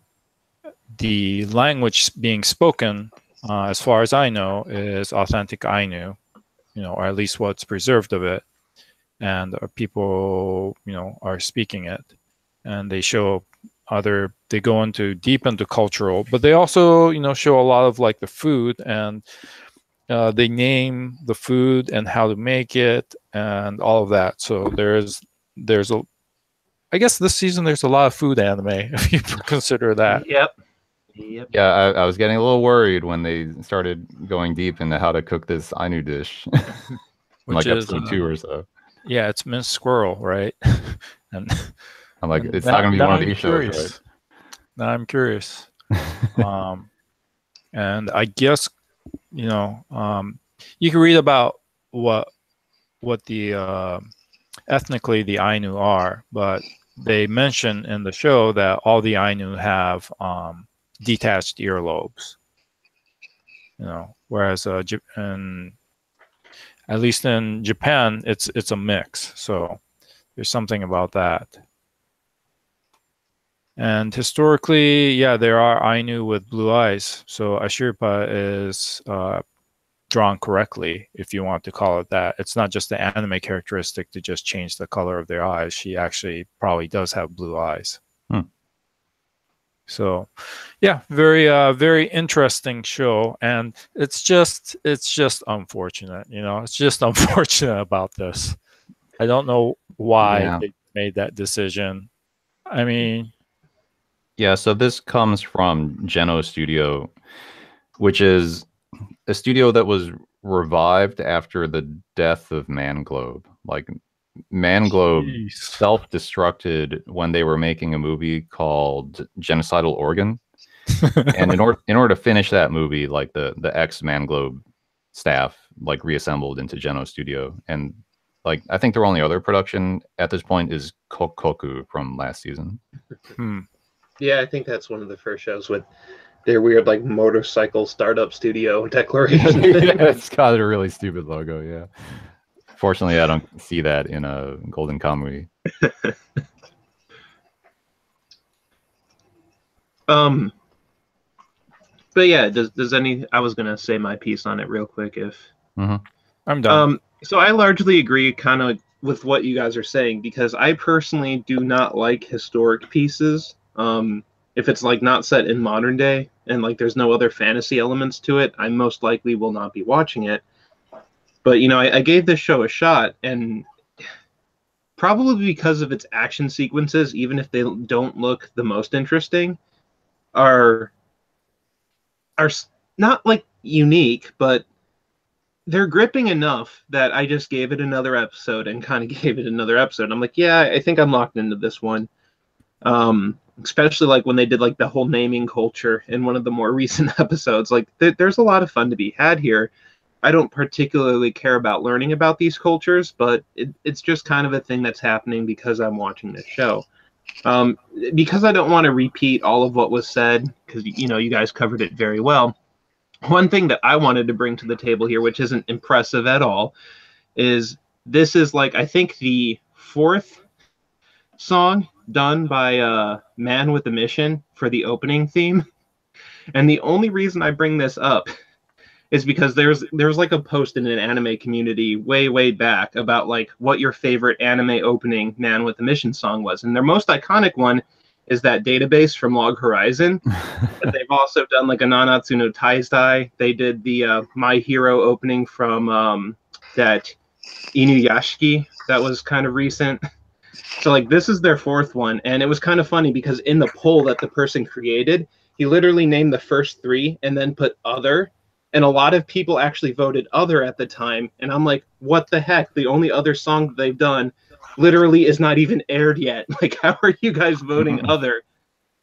the language being spoken, as far as I know, is authentic Ainu, or at least what's preserved of it. And people, are speaking it. And they show they go deep into cultural, but they also, show a lot of like the food, and they name the food and how to make it and all of that. So I guess this season there's a lot of food anime, if you consider that. Yep. Yeah, I was getting a little worried when they started going deep into how to cook this Ainu dish. Like episode 2 or so. Yeah, it's minced squirrel, right? And I'm like, it's not going to be one of these shows, right? Now I'm curious. And I guess, you can read about what the ethnically the Ainu are, but they mention in the show that all the Ainu have detached earlobes. Whereas at least in Japan, it's a mix. So there's something about that. And historically, yeah, there are Ainu with blue eyes. So Ashurpa is drawn correctly, if you want to call it that. It's not just the anime characteristic to just change the color of their eyes. She actually probably does have blue eyes. So, yeah, very interesting show, and it's just unfortunate. It's just unfortunate about this. I don't know why they made that decision. I mean, yeah. So this comes from Geno Studio, which is a studio that was revived after the death of Manglobe. Like, Manglobe self-destructed when they were making a movie called Genocidal Organ. And in order to finish that movie, like the ex-Manglobe staff like reassembled into Geno Studio. And like, I think their only other production at this point is Kokoku from last season. Yeah, I think that's one of the first shows with their weird like motorcycle startup studio declaration. Yeah, it's got a really stupid logo. Yeah. Fortunately, I don't see that in a Golden Kamui. But yeah, does any? I was gonna say my piece on it real quick if I'm done. So I largely agree, kind of with what you guys are saying, because I personally do not like historic pieces. If it's like not set in modern day and like there's no other fantasy elements to it, I most likely will not be watching it. But I gave this show a shot, and probably because of its action sequences, even if they don't look the most interesting, are not like unique, but they're gripping enough that I just gave it another episode and kind of gave it another episode. I'm like, yeah, I think I'm locked into this one. Especially like when they did like the whole naming culture in one of the more recent episodes. Like there's a lot of fun to be had here. I don't particularly care about learning about these cultures, but it's just kind of a thing that's happening because I'm watching this show. Because I don't want to repeat all of what was said, because you guys covered it very well. One thing that I wanted to bring to the table here, which isn't impressive at all, is this is like, I think, the 4th song done by Man with a Mission for the opening theme. And the only reason I bring this up is because there's like a post in an anime community way back about like what your favorite anime opening Man with a Mission song was. And their most iconic one is that Database from Log Horizon. But they've also done like a Nanatsu no Taizai. They did the My Hero opening from that Inuyashiki that was kind of recent. So like this is their fourth one, and it was kind of funny because in the poll that the person created, he literally named the first three and then put other, and a lot of people actually voted other at the time, and I'm like, what the heck? The only other song that they've done literally is not even aired yet. Like, how are you guys voting other?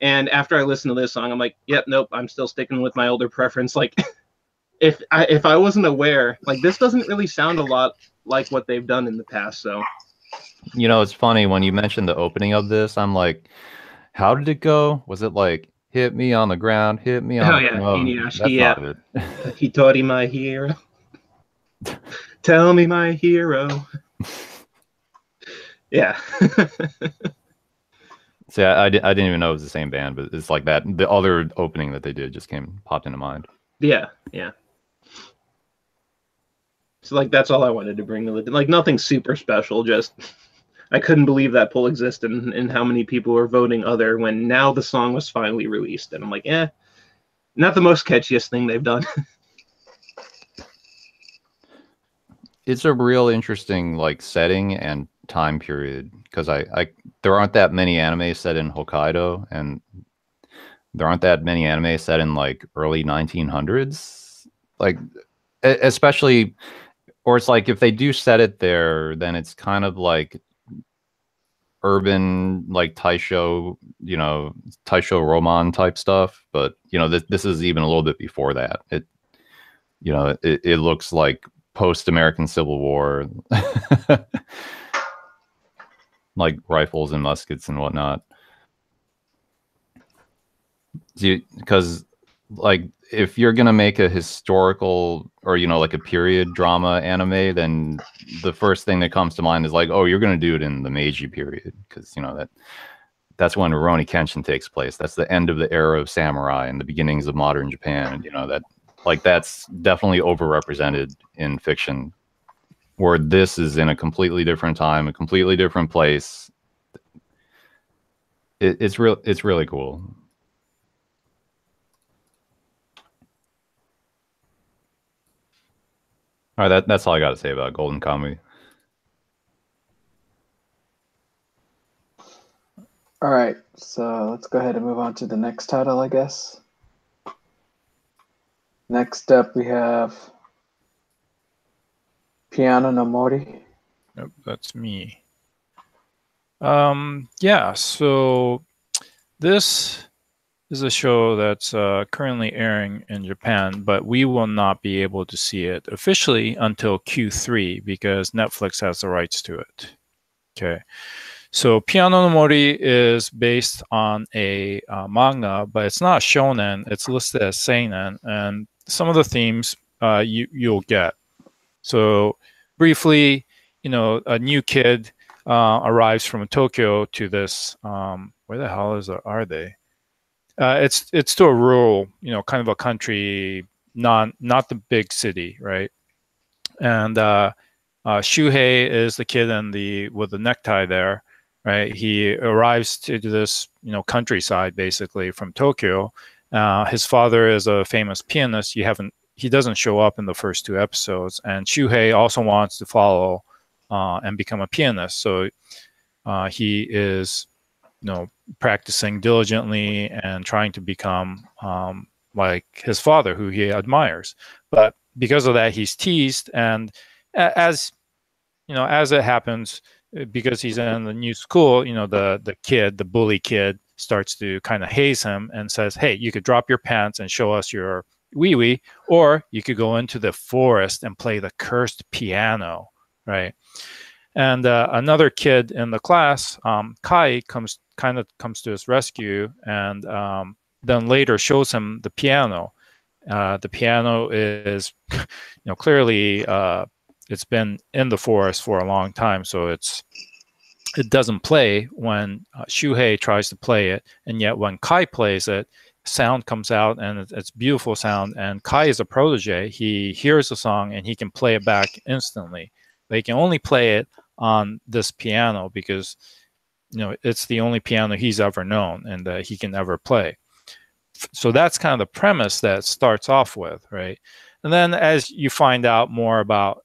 And after I listened to this song, I'm like, yep, nope, I'm still sticking with my older preference. Like, if I wasn't aware, like this doesn't really sound a lot like what they've done in the past, so. You know, it's funny when you mentioned the opening of this. I'm like, how did it go? Was it like hit me on the ground, hit me on? Oh yeah, That's yeah. not it. Hitori, my hero. Tell me, my hero. Yeah. See, I didn't even know it was the same band, but it's like that. The other opening that they did just popped into mind. Yeah. So like that's all I wanted to bring. Like nothing super special. Just I couldn't believe that poll existed and how many people were voting other when now the song was finally released, and I'm like, not the most catchiest thing they've done. It's a real interesting like setting and time period because there aren't that many anime set in Hokkaido, and there aren't that many anime set in like early 1900s, like especially, or it's like if they do set it there, then it's kind of like urban, like Taisho, Taisho Roman type stuff. But this is even a little bit before that. It looks like post-American Civil War, like rifles and muskets and whatnot. Because like if you're gonna make a historical or like a period drama anime, then the first thing that comes to mind is like, oh, you're gonna do it in the Meiji period because that's when Rurouni Kenshin takes place. That's the end of the era of samurai and the beginnings of modern Japan. And that's definitely overrepresented in fiction, where this is in a completely different time, a completely different place. It's really cool. All right, that's all I got to say about Golden Kamui. All right, so let's go ahead and move on to the next title, I guess. Next up, we have Piano no Mori. Yep, that's me. Yeah, so this is a show that's currently airing in Japan, but we will not be able to see it officially until Q3 because Netflix has the rights to it. Okay. So Piano no Mori is based on a manga, but it's not shonen. It's listed as seinen, and some of the themes you'll get. So briefly, a new kid arrives from Tokyo to this. Where the hell are they? It's to a rural, kind of a country, not the big city, right? And Shuhei is the kid with the necktie there. Right, he arrives to this, countryside basically from Tokyo. His father is a famous pianist. He doesn't show up in the first two episodes, and Shuhei also wants to follow and become a pianist. So he is, practicing diligently and trying to become like his father, who he admires. But because of that, he's teased, and as it happens, because he's in the new school, the bully kid starts to kind of haze him and says, hey, you could drop your pants and show us your wee-wee, or you could go into the forest and play the cursed piano, right? And another kid in the class, Kai, comes to his rescue, and then later shows him the piano. The piano is, clearly it's been in the forest for a long time, so it's it doesn't play when Shuhei tries to play it, and yet when Kai plays it, sound comes out, and it's beautiful sound. And Kai is a protege. He hears the song and he can play it back instantly. But he can only play it on this piano because it's the only piano he's ever known and that he can ever play. So that's kind of the premise that it starts off with, right? And then as you find out more about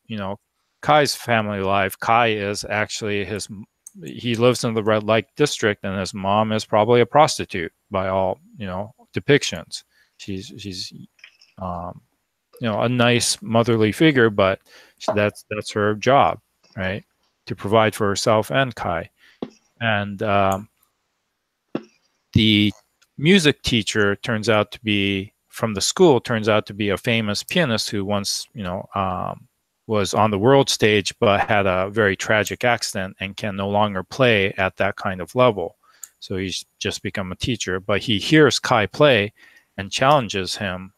Kai's family life, Kai is actually he lives in the red light district, and his mom is probably a prostitute by all depictions. She's a nice motherly figure, but that's her job, right? To provide for herself and Kai. And the music teacher turns out to be a famous pianist who once was on the world stage but had a very tragic accident and can no longer play at that kind of level. So he's just become a teacher, but he hears Kai play and challenges him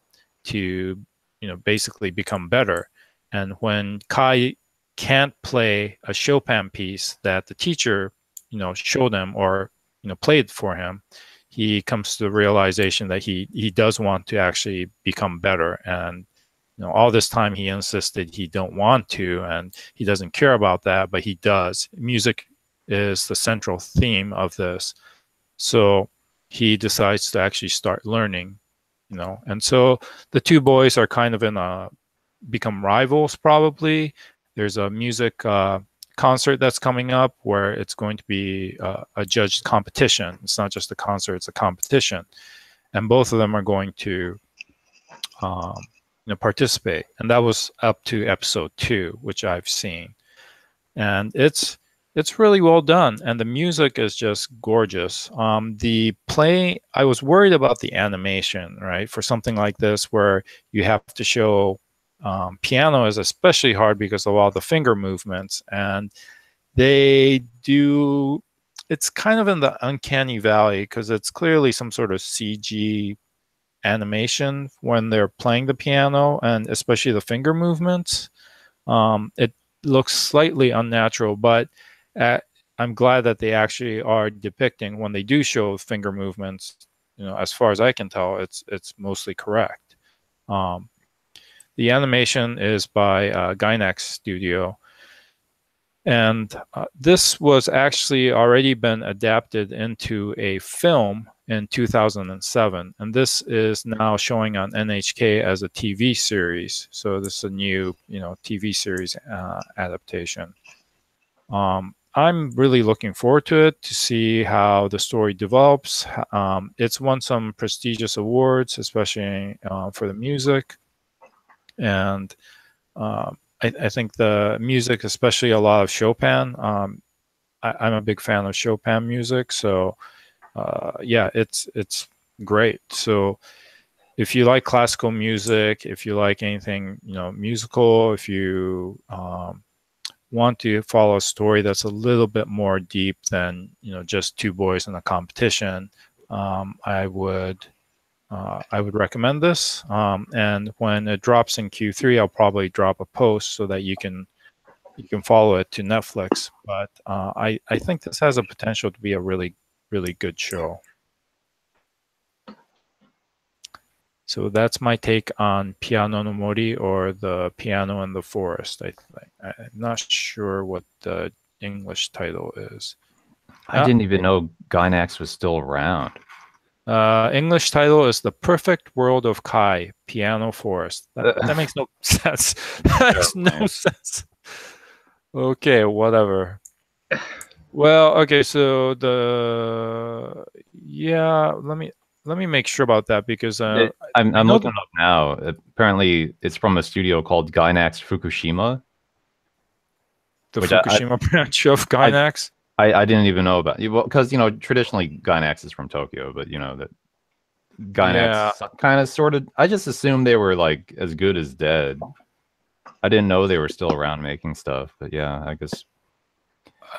to basically become better. And when Kai can't play a Chopin piece that the teacher showed him or played for him, he comes to the realization that he does want to actually become better. And all this time he insisted he don't want to, and he doesn't care about that, but he does. Music is the central theme of this. So he decides to actually start learning, and so the two boys are kind of become rivals probably. There's a music concert that's coming up where it's going to be a judged competition. It's not just a concert, it's a competition. And both of them are going to participate. And that was up to episode 2, which I've seen. And it's really well done, and the music is just gorgeous. The play, I was worried about the animation, right? For something like this where you have to show piano is especially hard because of all the finger movements, and they do. It's kind of in the uncanny valley because it's clearly some sort of CG animation when they're playing the piano, and especially the finger movements. It looks slightly unnatural, but I'm glad that they actually are depicting, when they do show finger movements, as far as I can tell, it's mostly correct. The animation is by Gainax Studio, and this was actually already been adapted into a film in 2007, and this is now showing on NHK as a TV series. So this is a new TV series adaptation. I'm really looking forward to it, to see how the story develops. It's won some prestigious awards, especially for the music. And I think the music, especially a lot of Chopin, I'm a big fan of Chopin music. So yeah, it's great. So if you like classical music, if you like anything musical, if you want to follow a story that's a little bit more deep than just two boys in a competition, I would recommend this. And when it drops in Q3, I'll probably drop a post so that you can follow it to Netflix. But I think this has a potential to be a really, really good show. So that's my take on Piano no Mori, or the Piano in the Forest. I'm not sure what the English title is. I didn't even know Gainax was still around. English title is The Perfect World of Kai, Piano Forest. That makes no sense. That makes no sense. Okay, whatever. Well, okay, so let me make sure about that, because I'm looking up now. Apparently, it's from a studio called Gainax Fukushima. The Fukushima branch of Gainax? I didn't even know about it. Well, because traditionally Gainax is from Tokyo, but that Gainax kind of sort of. I just assumed they were like as good as dead. I didn't know they were still around making stuff, but yeah, I guess.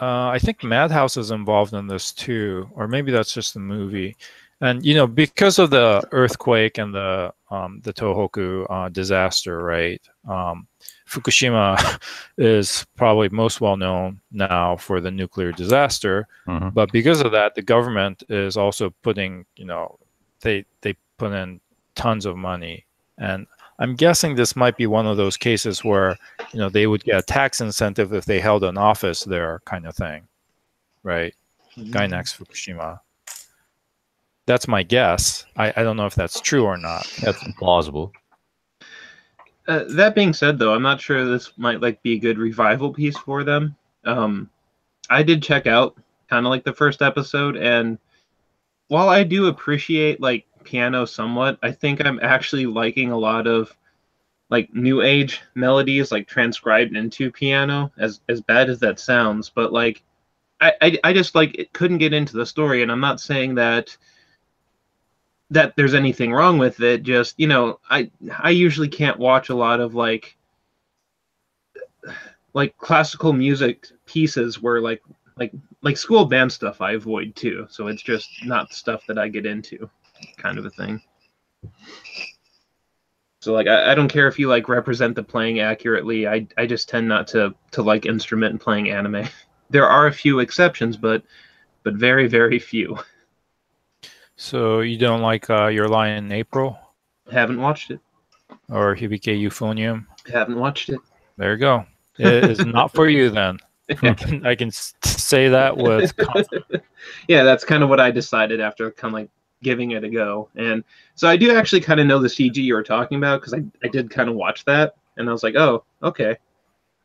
I think Madhouse is involved in this too, or maybe that's just the movie. And because of the earthquake and the Tohoku disaster, right? Fukushima is probably most well known now for the nuclear disaster, but because of that, the government is also putting, they put in tons of money, and I'm guessing this might be one of those cases where they would get a tax incentive if they held an office there, kind of thing, right? Gainax Fukushima. That's my guess. I don't know if that's true or not. That's plausible. That being said, though, I'm not sure this might be a good revival piece for them. I did check out kind of the first episode, and while I do appreciate piano somewhat, I think I'm actually liking a lot of new age melodies transcribed into piano, as bad as that sounds. But I just it couldn't get into the story, and I'm not saying that there's anything wrong with it. Just I usually can't watch a lot of classical music pieces where like school band stuff I avoid too. So it's just not stuff that I get into, kind of a thing. So I don't care if you represent the playing accurately. I just tend not to like instrument and playing anime. There are a few exceptions, but very, very few. So you don't like Your Lie in April? Haven't watched it. Or Hibike Euphonium? Haven't watched it. There you go. It is not for you then. I can say that with confidence. Yeah, that's kind of what I decided after kind of giving it a go. And so I do actually kind of know the CG you were talking about, because I did kind of watch that, and I was like, oh, okay.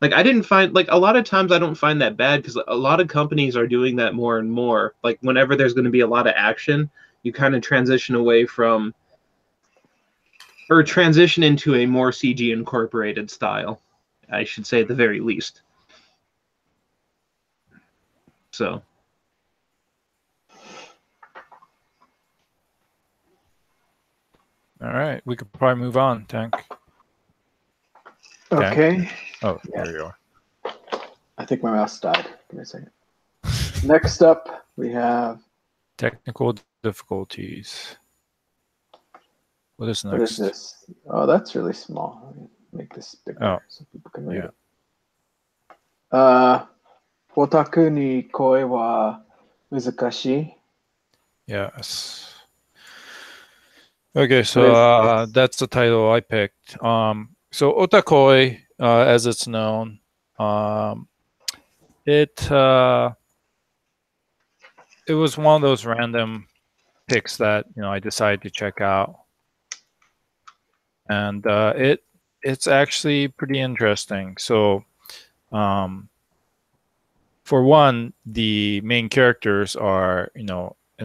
I didn't find a lot of times I don't find that bad, because a lot of companies are doing that more and more. Whenever there's going to be a lot of action, you kind of transition away from, or transition into a more CG incorporated style, I should say, at the very least. So all right, we could probably move on, Tank. Okay. Oh, Yeah. there you are. I think my mouse died. Give me a second. Next up, we have... Technical difficulties. What is next? What is this? Oh, that's really small. Let me make this bigger so people can read it. Otaku ni koi wa muzakashi. Yes. Okay, so that's the title I picked. So otakoi, as it's known, it was one of those random picks that I decided to check out, and it's actually pretty interesting. So, for one, the main characters are in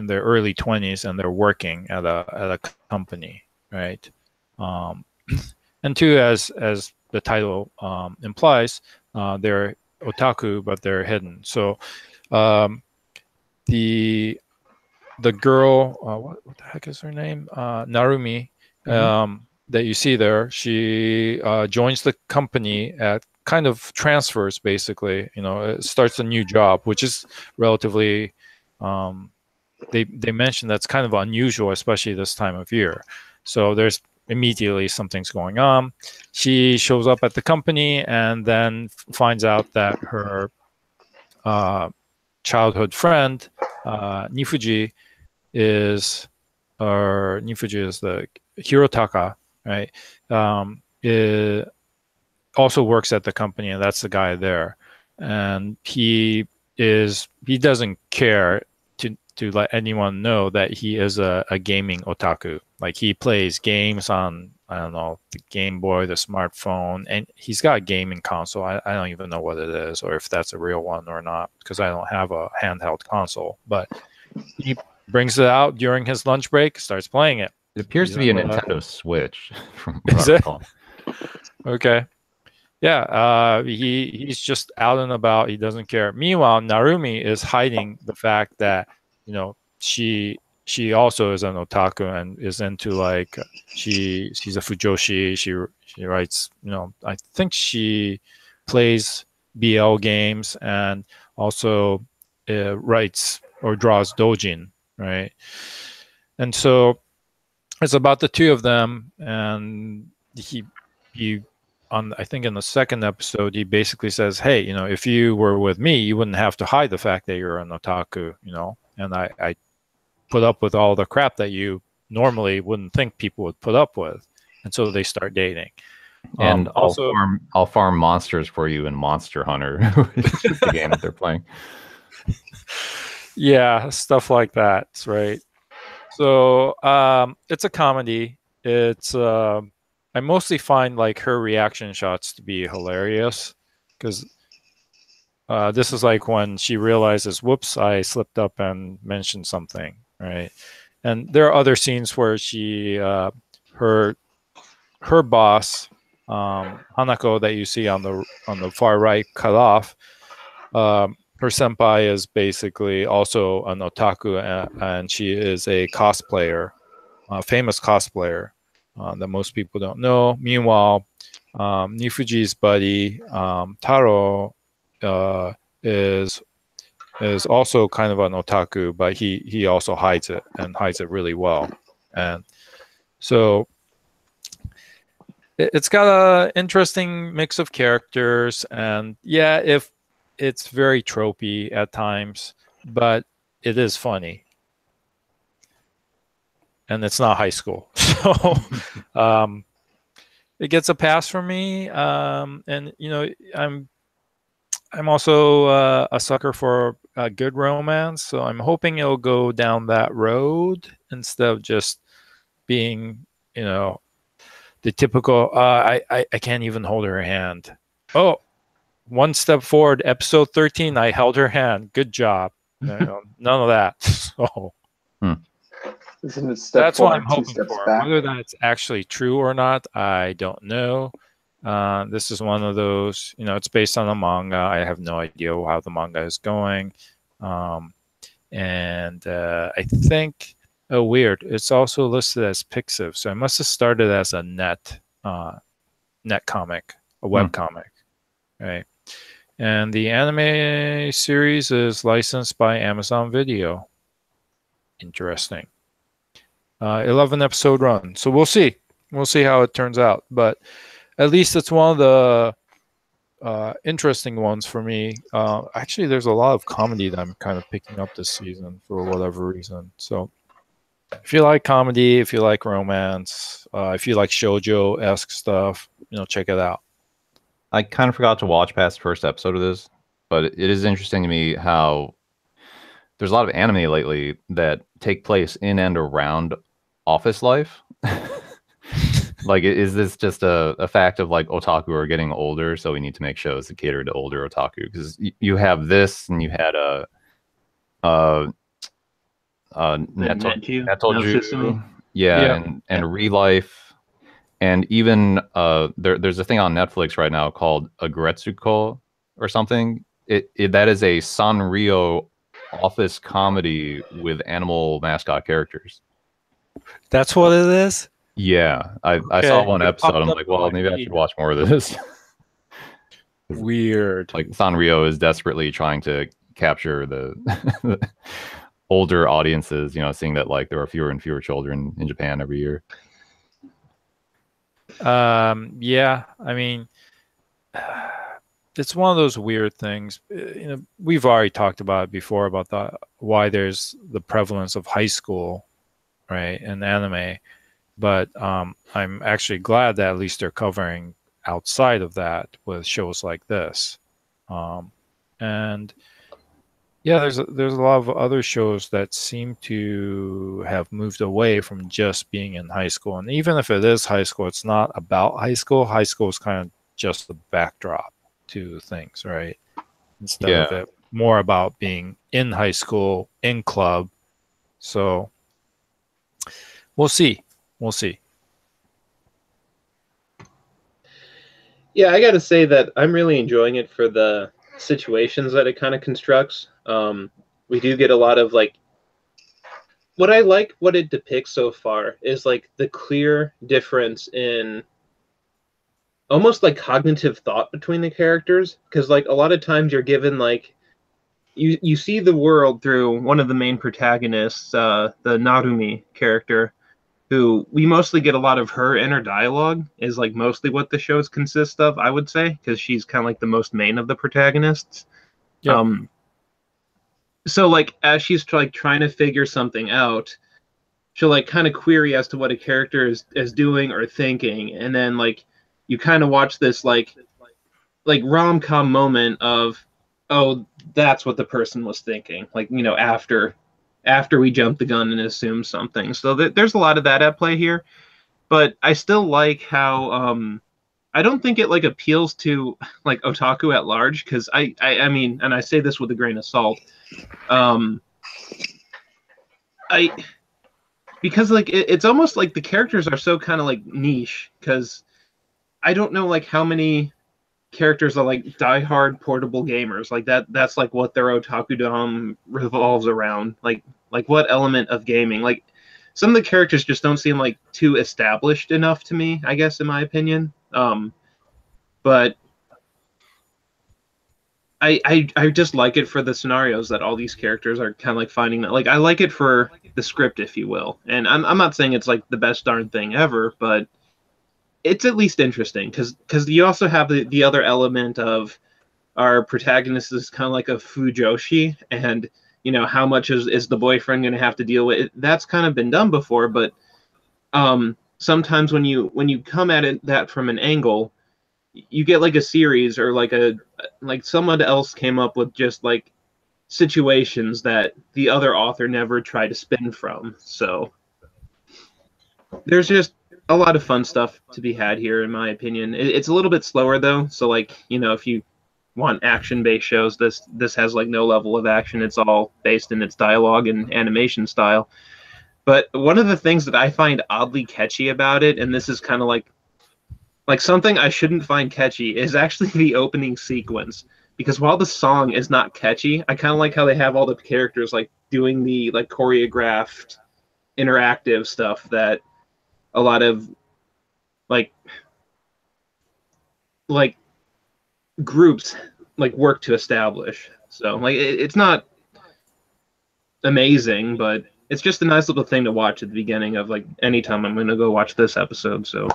their early 20s, and they're working at a company, right? And two, as the title implies, they're otaku, but they're hidden. So the girl, what the heck is her name? Narumi, that you see there, she joins the company at kind of transfers, basically. It starts a new job, which is relatively, they mentioned that's kind of unusual, especially this time of year. So there's immediately something's going on. She shows up at the company and then finds out that her childhood friend, Nifuji, is the Hirotaka, right? It also works at the company, and that's the guy there. And he doesn't care to let anyone know that he is a gaming otaku. He plays games on, I don't know, the Game Boy, the smartphone, and he's got a gaming console. I don't even know what it is, or if that's a real one or not, because I don't have a handheld console. But he brings it out during his lunch break, starts playing it. It appears to be a Nintendo Switch. From is it? Okay. Yeah, he's just out and about. He doesn't care. Meanwhile, Narumi is hiding the fact that she also is an otaku and is into she's a fujoshi. She writes, I think she plays BL games and also writes or draws doujin, right? And so it's about the two of them, and he I think in the second episode, he basically says, hey, you know, if you were with me, you wouldn't have to hide the fact that you're an otaku, you know, and I put up with all the crap that you normally wouldn't think people would put up with. And so they start dating. And also, I'll farm monsters for you in Monster Hunter, which is the game that they're playing. Yeah, stuff like that, right? So it's a comedy. It's I mostly find like her reaction shots to be hilarious because this is like when she realizes, whoops, I slipped up and mentioned something, right? And there are other scenes where she her boss Hanako that you see on the far right cut off. Her senpai is basically also an otaku, and she is a cosplayer, a famous cosplayer that most people don't know. Meanwhile, Nifuji's buddy Taro is also kind of an otaku, but he also hides it and hides it really well, and so it's got a interesting mix of characters, and yeah, if it's very tropey at times, but it is funny, and it's not high school, so it gets a pass from me. And you know, I'm also a sucker for a good romance, so I'm hoping it'll go down that road instead of just being, you know, the typical I can't even hold her hand. Oh, one step forward, episode 13, I held her hand. Good job. You know, none of that. So that's what I'm hoping for. Back. Whether that's actually true or not, I don't know. This is one of those, you know, it's based on a manga. I have no idea how the manga is going. And I think, oh, weird, it's also listed as Pixiv. So it must have started as a net comic, a web comic, right? And the anime series is licensed by Amazon Video. Interesting. 11 episode run. So we'll see. We'll see how it turns out. But at least it's one of the interesting ones for me. Actually, there's a lot of comedy that I'm kind of picking up this season for whatever reason. So if you like comedy, if you like romance, if you like shoujo-esque stuff, you know, check it out. I kind of forgot to watch past the first episode of this, but it is interesting to me how there's a lot of anime lately that take place in and around office life. Like, is this just a fact of like otaku are getting older, so we need to make shows that cater to older otaku? Because you have this, and you had Netoju, yeah, and Real Life. And even there's a thing on Netflix right now called Agretsuko or something. That is a Sanrio office comedy with animal mascot characters. That's what it is? Yeah. I saw one episode. I'm like, well, maybe I should watch more of this. Weird. Like, Sanrio is desperately trying to capture the older audiences, you know, seeing that like there are fewer and fewer children in Japan every year. Yeah, I mean, it's one of those weird things. You know, we've already talked about it before about why there's the prevalence of high school, right, in anime. But I'm actually glad that at least they're covering outside of that with shows like this. And yeah, there's a lot of other shows that seem to have moved away from just being in high school. And even if it is high school, it's not about high school. High school is kind of just the backdrop to things, right? Instead of it more about being in high school, in club. So we'll see. We'll see. Yeah, I got to say that I'm really enjoying it for the situations that it kind of constructs. We do get a lot of like what it depicts so far is like the clear difference in almost like cognitive thought between the characters, because like a lot of times you're given like you see the world through one of the main protagonists, the Narumi character, who we mostly get a lot of her inner dialogue is like mostly what the shows consist of, I would say, because she's kind of like the most main of the protagonists. Yep. So like as she's like trying to figure something out, she'll like kind of query as to what a character is doing or thinking, and then like you kind of watch this like rom-com moment of, oh, that's what the person was thinking, like, you know, after we jump the gun and assume something. So there's a lot of that at play here, but I still like how I don't think it like appeals to like otaku at large, because I mean, and I say this with a grain of salt, because like it's almost like the characters are so kind of like niche, because I don't know like how many characters are like diehard portable gamers, like that's like what their otaku-dom revolves around, like what element of gaming. Like some of the characters just don't seem like too established enough to me, I guess, in my opinion. But I just like it for the scenarios that all these characters are kind of like finding that, like I like it for the script, if you will. And I'm not saying it's like the best darn thing ever, but it's at least interesting, because you also have the other element of our protagonist is kind of like a fujoshi, and you know, how much is the boyfriend going to have to deal with it? That's kind of been done before, but sometimes when you come at it that from an angle, you get like a series, or like someone else came up with just like situations that the other author never tried to spin from. So there's just a lot of fun stuff to be had here, in my opinion. It's a little bit slower though, so like, you know, if you want action-based shows, this has like no level of action. It's all based in its dialogue and animation style. But one of the things that I find oddly catchy about it, and this is kind of like something I shouldn't find catchy, is actually the opening sequence. Because while the song is not catchy, I kind of like how they have all the characters like doing the like choreographed interactive stuff that a lot of like groups like work to establish. So like it's not amazing, but it's just a nice little thing to watch at the beginning of like anytime I'm gonna go watch this episode. So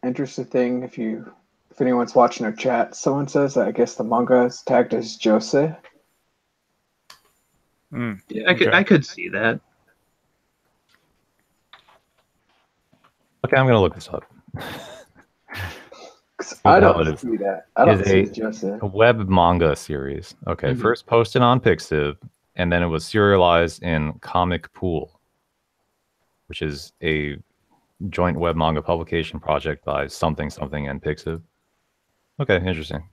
interesting thing, if anyone's watching our chat, someone says that I guess the manga is tagged as Jose. Yeah, I could see that. Okay, I'm gonna look this up. I don't see that. I don't see Jose. A web manga series. Okay, first posted on Pixiv, and then it was serialized in Comic Pool, which is a joint web manga publication project by something and Pixiv. Okay, interesting.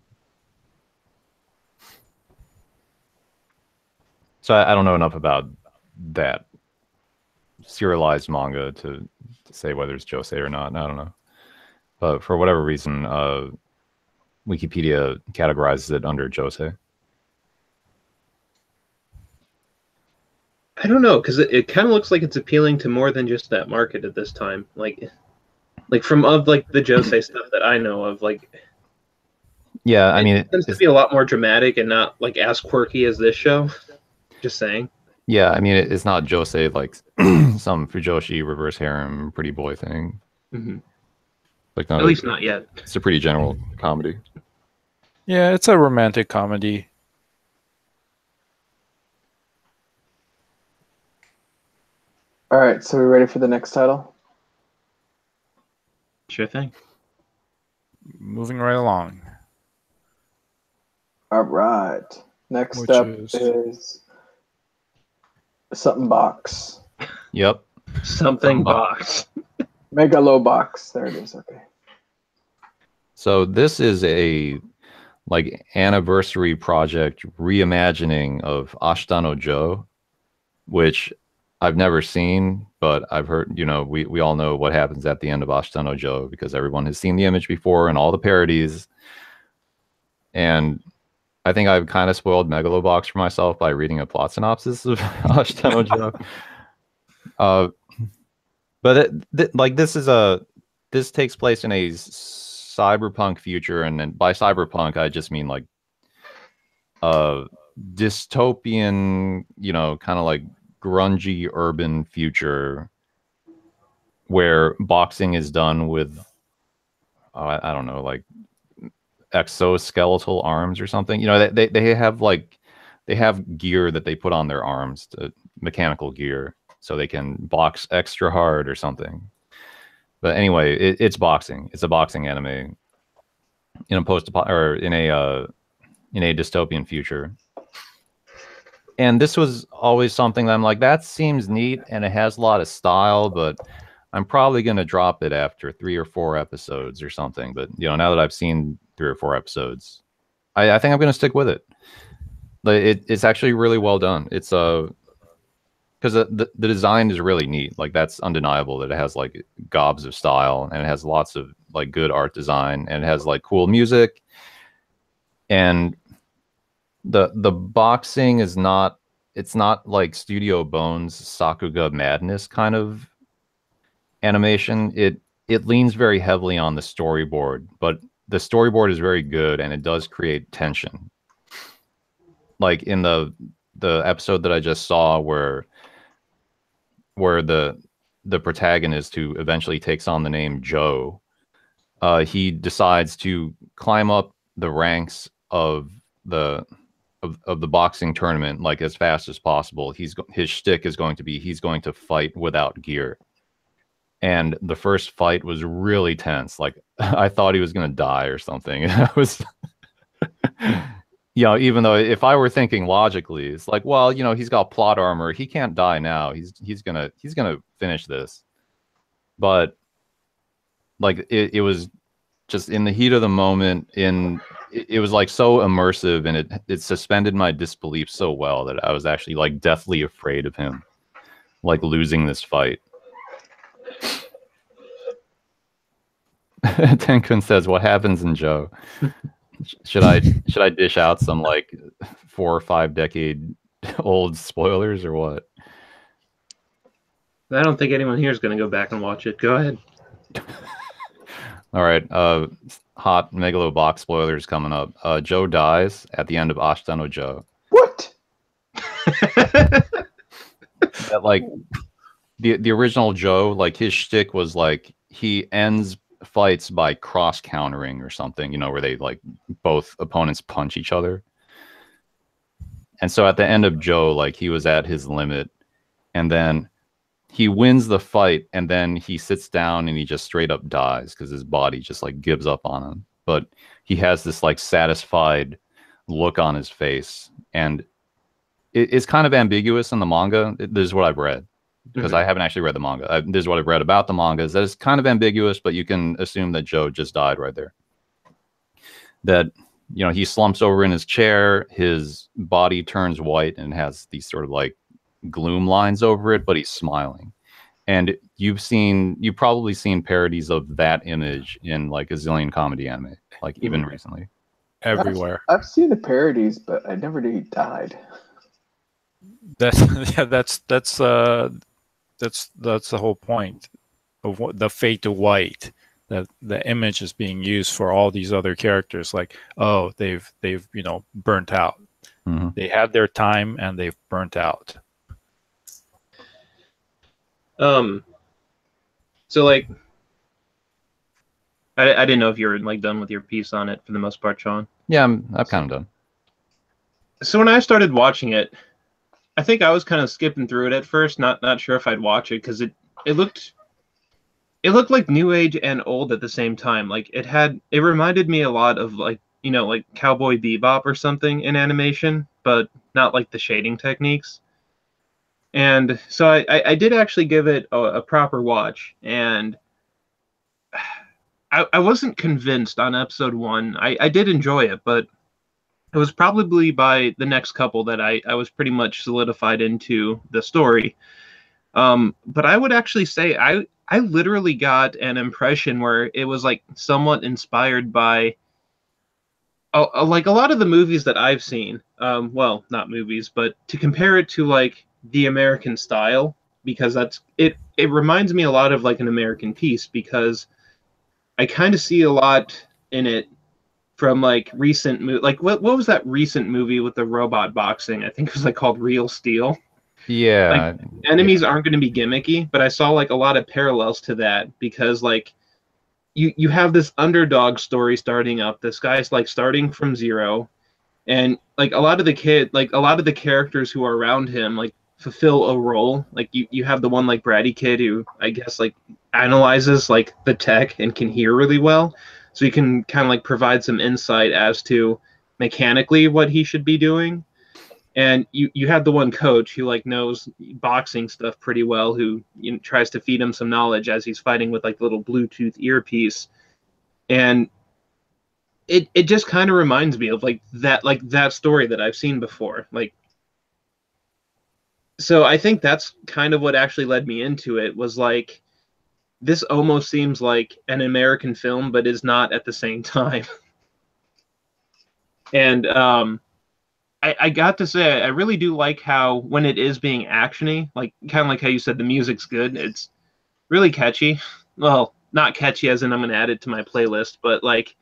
So I don't know enough about that serialized manga to say whether it's Jose or not. I don't know. But for whatever reason, Wikipedia categorizes it under Jose. I don't know, because it kind of looks like it's appealing to more than just that market at this time. Like from like the Jose stuff that I know of, like yeah, I mean, it tends to be a lot more dramatic and not like as quirky as this show. Just saying. Yeah, I mean, it's not Jose like some Fujoshi reverse harem pretty boy thing. Like at least not yet. It's a pretty general comedy. Yeah, it's a romantic comedy. All right, so we ready for the next title? Sure thing. Moving right along. All right. Next up is something box. Yep. Something box. Megalo box. There it is. Okay. So this is a like anniversary project reimagining of Ashitano Joe, which I've never seen, but I've heard, you know, we all know what happens at the end of Ashitano Joe because everyone has seen the image before and all the parodies. And I think I've kind of spoiled Megalobox for myself by reading a plot synopsis of Ashitano Joe. But like this takes place in a cyberpunk future, and then by cyberpunk I just mean like dystopian, you know, kind of like grungy urban future where boxing is done with, I don't know, like exoskeletal arms or something. You know, they have like they have gear that they put on their arms, mechanical gear, so they can box extra hard or something. But anyway, it's boxing. It's a boxing anime in a in a dystopian future. And this was always something that I'm like, that seems neat and it has a lot of style, but I'm probably going to drop it after 3 or 4 episodes or something. But, you know, now that I've seen 3 or 4 episodes, I think I'm going to stick with it. It's actually really well done. It's because the design is really neat. Like, that's undeniable that it has like gobs of style and it has lots of like good art design and it has like cool music. And the boxing is not, it's not like Studio Bones Sakuga Madness kind of animation. It leans very heavily on the storyboard, but the storyboard is very good and it does create tension. Like in the episode that I just saw where the protagonist, who eventually takes on the name Joe, he decides to climb up the ranks of the boxing tournament like as fast as possible. His shtick is going to be he's going to fight without gear. And the first fight was really tense. Like I thought he was going to die or something. And I was, you know, even though if I were thinking logically, it's like, well, you know, he's got plot armor. He can't die now. He's gonna finish this. But like it was just in the heat of the moment. It was like so immersive, and it suspended my disbelief so well that I was actually like deathly afraid of him, like losing this fight. Tenkun says, "What happens in Joe? Should I dish out some like 4 or 5 decade old spoilers or what?" I don't think anyone here is going to go back and watch it. Go ahead. All right. Hot Megalobox spoilers coming up. Joe dies at the end of Ashitano Joe. What? That, like the original Joe, like his shtick was like he ends fights by cross countering or something, you know, where they like both opponents punch each other. And so at the end of Joe, like he was at his limit, and then he wins the fight, and then he sits down and he just straight up dies because his body just like gives up on him. But he has this like satisfied look on his face, and it's kind of ambiguous in the manga. This is what I've read, because I haven't actually read the manga. This is what I've read about the manga, is that it's kind of ambiguous, but you can assume that Joe just died right there. That, you know, he slumps over in his chair, his body turns white and has these sort of like gloom lines over it, but he's smiling. And you've probably seen parodies of that image in like a zillion comedy anime, like even recently. Everywhere. I've seen the parodies, but I never knew he died. That's the whole point of what the fate of white, that the image is being used for all these other characters. Like, oh, they've you know, burnt out. Mm-hmm. They had their time and they've burnt out. So like, I didn't know if you were like done with your piece on it for the most part, Sean. Yeah, I'm kind of done. So when I started watching it, I think I was kind of skipping through it at first, not sure if I'd watch it, because it looked like new age and old at the same time. Like it reminded me a lot of like, you know, like Cowboy Bebop or something in animation, but not like the shading techniques. And so I did actually give it a proper watch, and I wasn't convinced on episode 1. I did enjoy it, but it was probably by the next couple that I was pretty much solidified into the story. But I would actually say I literally got an impression where it was like somewhat inspired by like a lot of the movies that I've seen. Well, not movies, but to compare it to like the American style, because it reminds me a lot of like an American Piece, because I kind of see a lot in it from like recent like what was that recent movie with the robot boxing? I think it was like called Real Steel. Yeah. Like enemies aren't going to be gimmicky, but I saw like a lot of parallels to that because like you have this underdog story starting up. This guy's like starting from zero, and like a lot of the characters who are around him like fulfill a role. Like you have the one like bratty kid who I guess like analyzes like the tech and can hear really well, so you can kind of like provide some insight as to mechanically what he should be doing. And you have the one coach who like knows boxing stuff pretty well, who tries to feed him some knowledge as he's fighting with like the little Bluetooth earpiece. And it just kind of reminds me of like that story that I've seen before. Like, so I think that's kind of what actually led me into it, was like this almost seems like an American film, but is not at the same time. And I got to say, I really do like how when it is being actiony, like kind of like how you said, the music's good. It's really catchy. Well, not catchy as in I'm going to add it to my playlist, but like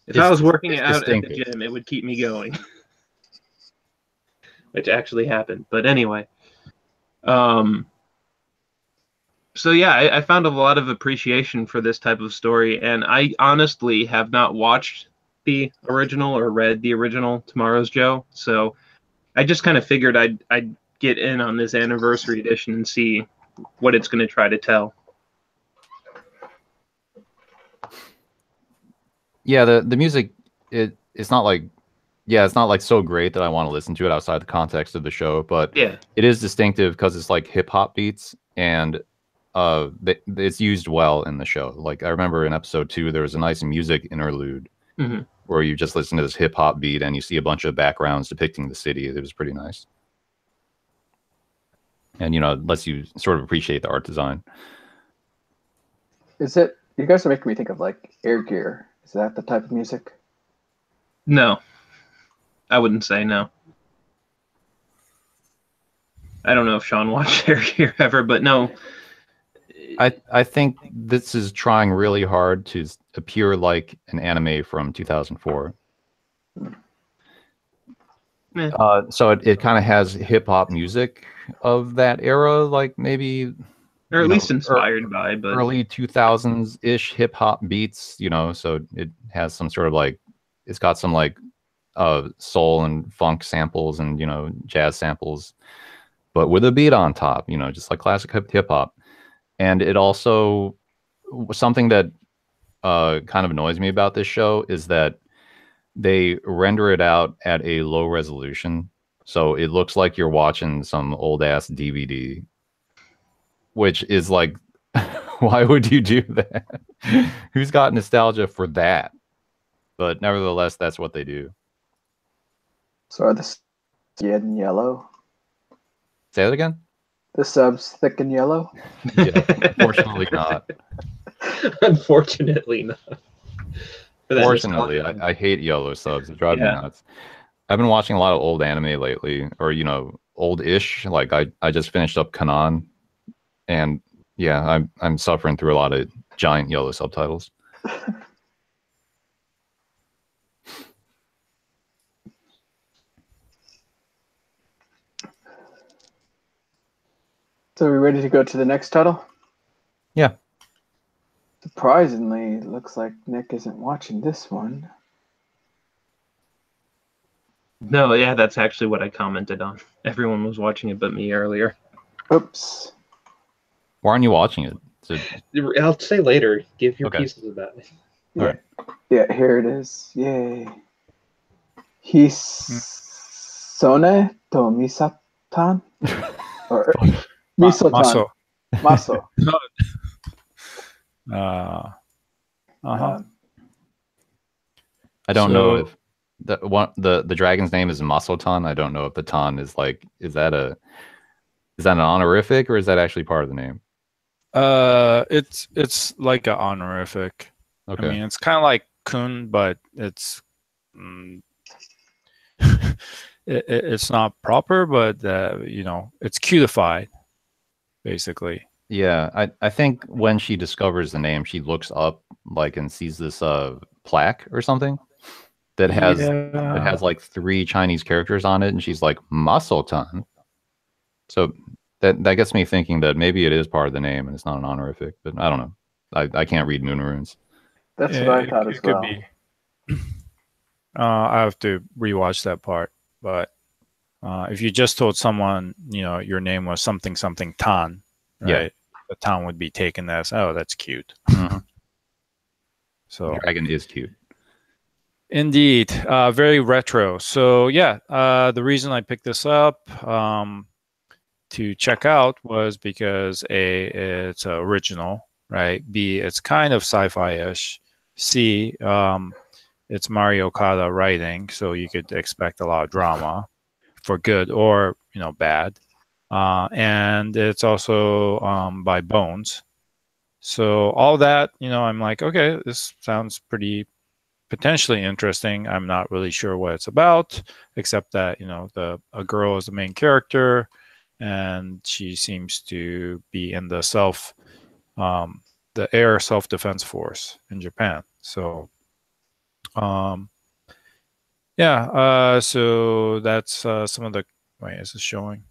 if I was working out at the gym, it would keep me going, which actually happened. But anyway, so yeah, I found a lot of appreciation for this type of story, and I honestly have not watched the original or read the original Tomorrow's Joe, so I just kind of figured I'd get in on this anniversary edition and see what it's going to try to tell. Yeah, the music it's not like so great that I want to listen to it outside the context of the show, but yeah, it is distinctive because it's like hip hop beats, and it's used well in the show. Like I remember in episode 2 there was a nice music interlude where you just listen to this hip hop beat and you see a bunch of backgrounds depicting the city. It was pretty nice, and lets you sort of appreciate the art design. Is it? You guys are making me think of like Air Gear. Is that the type of music? No, I wouldn't say no. I don't know if Sean watched Air Gear ever, but no. I think this is trying really hard to appear like an anime from 2004. So it kind of has hip hop music of that era, like maybe, or at least inspired by, but early 2000s ish hip hop beats. So it has some sort of like, it's got some like soul and funk samples and jazz samples, but with a beat on top. Just like classic hip hop. And it also, something that kind of annoys me about this show is that they render it out at a low resolution. So it looks like you're watching some old ass DVD, which is like, why would you do that? Who's got nostalgia for that? But nevertheless, that's what they do. So are the subs red and yellow? Say that again? The subs thick and yellow? Yeah, unfortunately not. Unfortunately not. Fortunately, I hate yellow subs. It drives me nuts. I've been watching a lot of old anime lately, or old-ish. Like I just finished up Kanan, and yeah, I'm suffering through a lot of giant yellow subtitles. So are we ready to go to the next title? Yeah. Surprisingly, it looks like Nick isn't watching this one. No, yeah, that's actually what I commented on. Everyone was watching it but me earlier. Oops. Why aren't you watching it? I'll say later. Give your pieces of that. Yeah. All right. Yeah, here it is. Yay. Hisone to Misatan? Or Misotan. Maso. I don't know if the dragon's name is Masotan. I don't know if the tan is like, is that an honorific or is that actually part of the name? It's like an honorific. Okay. I mean, it's kind of like kun, but it's it's not proper, but it's cutified, basically. Yeah, I think when she discovers the name, she looks up like and sees this plaque or something that has Yeah. like 3 Chinese characters on it, and she's like Masotan. So that gets me thinking that maybe it is part of the name and it's not an honorific, but I don't know. I can't read moon runes. That's what I thought as It could well. be. I have to rewatch that part, but if you just told someone, your name was something something Tan, right? Yeah. The Tan would be taken as, oh, that's cute. So Dragon is cute. indeed, very retro. So yeah, the reason I picked this up to check out was because A, it's original, right? B, it's kind of sci-fi-ish. C, it's Mario Okada writing, so you could expect a lot of drama, for good or bad. And it's also by Bones. So all that, I'm like, okay, this sounds pretty potentially interesting. I'm not really sure what it's about, except that a girl is the main character, and she seems to be in the air self-defense force in Japan. So so that's some of the wait, is this showing?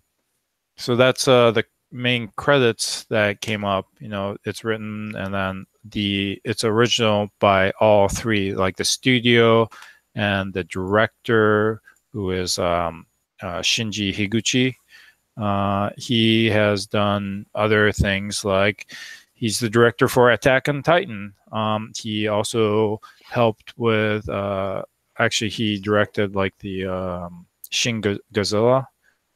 So that's the main credits that came up. It's written, and then it's original by all 3, like the studio and the director, who is Shinji Higuchi. He has done other things, like he's the director for Attack on Titan. He also helped with actually he directed like the Shin Godzilla,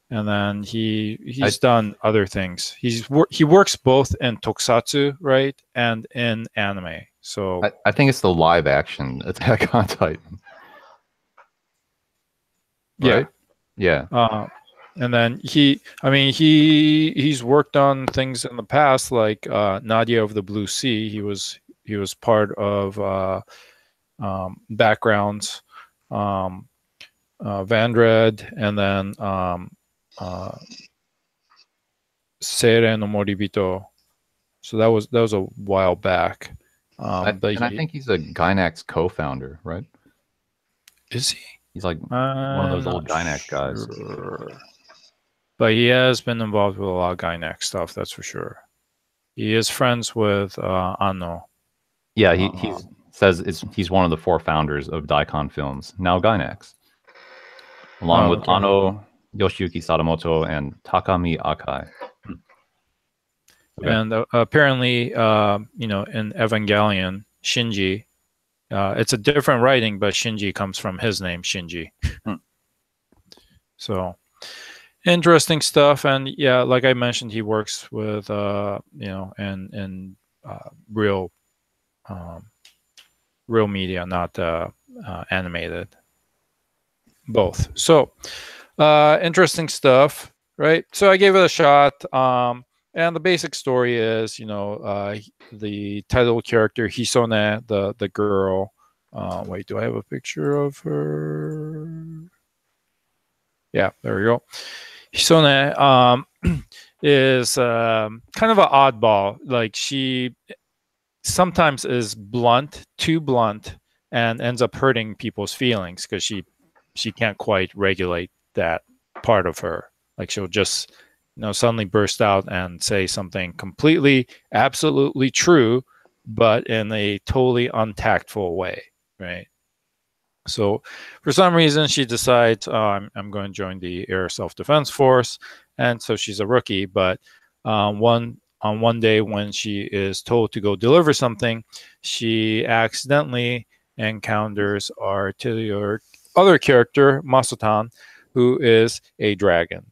and then he's done other things. He works both in tokusatsu, right, and in anime. So I think it's the live action Attack on Titan. Right? Yeah. And then he's worked on things in the past, like Nadia of the Blue Sea. He was part of backgrounds, Vandred, and then Seire no Moribito. So that was a while back. I think he's a Gainax co-founder, right? Is he? He's like one of those old Gainax guys. But he has been involved with a lot of Gainax stuff, that's for sure. He is friends with Anno. Yeah, he says he's one of the 4 founders of Daikon Films, now Gainax, along with Anno, Yoshiyuki Sadamoto, and Takami Akai. Okay. And apparently, in Evangelion, Shinji, it's a different writing, but Shinji comes from his name, Shinji. So interesting stuff. And yeah, like I mentioned, he works with in real media, not animated. Both. So interesting stuff, right? So I gave it a shot. And the basic story is, the title character, Hisone, the girl. Wait, do I have a picture of her? Yeah, there we go. Hisone is kind of an oddball. Like, she sometimes is too blunt, and ends up hurting people's feelings because she can't quite regulate that part of her. Like, she'll just suddenly burst out and say something completely, absolutely true, but in a totally untactful way, right? So for some reason, she decides, I'm going to join the Air Self-Defense Force. And so she's a rookie, but one day when she is told to go deliver something, she accidentally encounters our titular other character, Masotan, who is a dragon.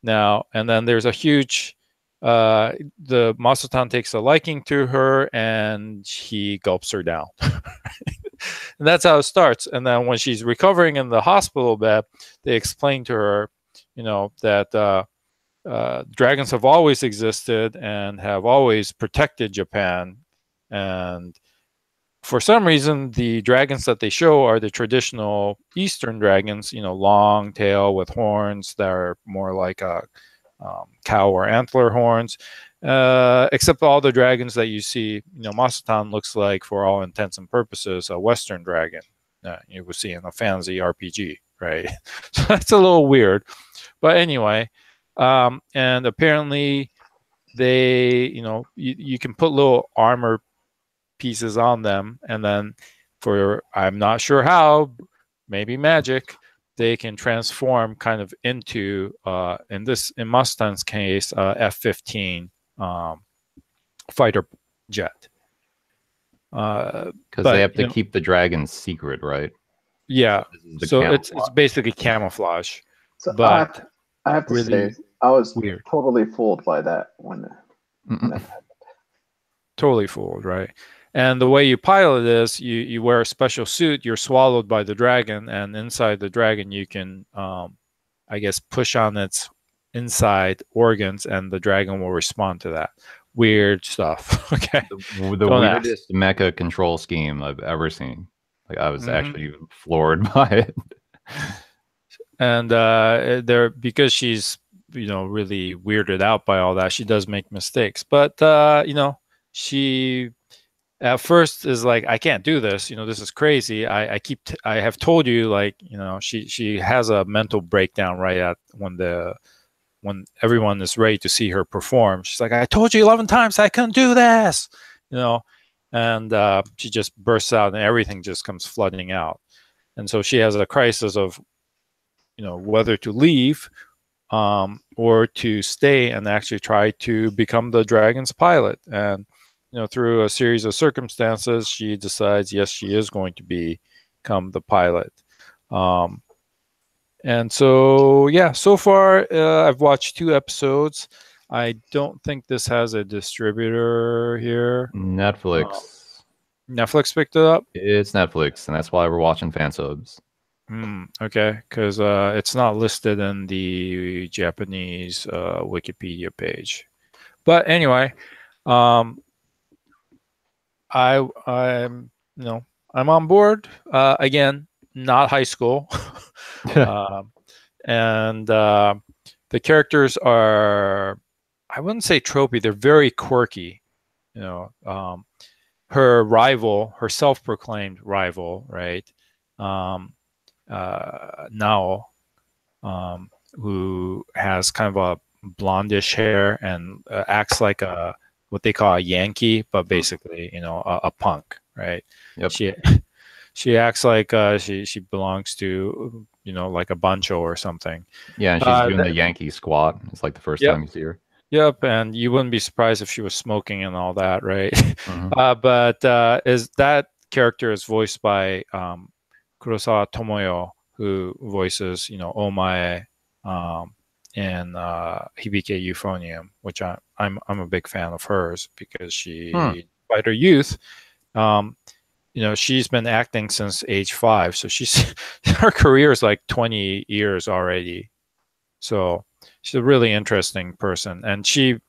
Now, and then there's a huge, the Masotan takes a liking to her, and he gulps her down. And that's how it starts. And then when she's recovering in the hospital bed, they explain to her, that dragons have always existed and have always protected Japan. And for some reason, the dragons that they show are the traditional Eastern dragons, long tail with horns that are more like cow or antler horns. Except all the dragons that you see, Masatan looks like, for all intents and purposes, a Western dragon you would see in a fantasy RPG, right? So that's a little weird. But anyway, and apparently they, you can put little armor pieces on them, and then I'm not sure how, maybe magic, they can transform kind of into in Mustan's case, F-15 fighter jet. Because they have to keep the dragon secret, right? Yeah. So it's basically camouflage. So but I have to really say, I was weird. Totally fooled by that when that happened. Totally fooled, right? And the way you pilot this, you wear a special suit, you're swallowed by the dragon, and inside the dragon you can, I guess, push on its inside organs, and the dragon will respond to that. Weird stuff. Okay. The weirdest mecha control scheme I've ever seen. Like, I was actually floored by it. And because she's, really weirded out by all that, she does make mistakes. But, she at first is like, I can't do this. This is crazy. I have told you, like, she has a mental breakdown right at when everyone is ready to see her perform. She's like, I told you 11 times I couldn't do this, and she just bursts out and everything just comes flooding out. And so she has a crisis of, whether to leave or to stay and actually try to become the dragon's pilot. And, through a series of circumstances, she decides, yes, she is going to become the pilot. And so, yeah, so far I've watched 2 episodes. I don't think this has a distributor here. Netflix. Netflix picked it up? It's Netflix, and that's why we're watching fan subs. Okay, because it's not listed in the Japanese Wikipedia page. But anyway, I'm on board. Again, not high school. And the characters are, I wouldn't say tropey, they're very quirky. Her rival, her self-proclaimed rival, right? Nao, who has kind of a blondish hair and acts like what they call a Yankee, but basically, a punk, right? Yep. She acts like she belongs to, like a bancho or something. Yeah, and she's doing the Yankee squat. It's like the first time you see her. Yep, and you wouldn't be surprised if she was smoking and all that, right? But is that character is voiced by Kurosawa Tomoyo, who voices, Omae in Hibike Euphonium, which I'm a big fan of hers because she, by her youth, she's been acting since age 5, so her career is like 20 years already. So she's a really interesting person, and she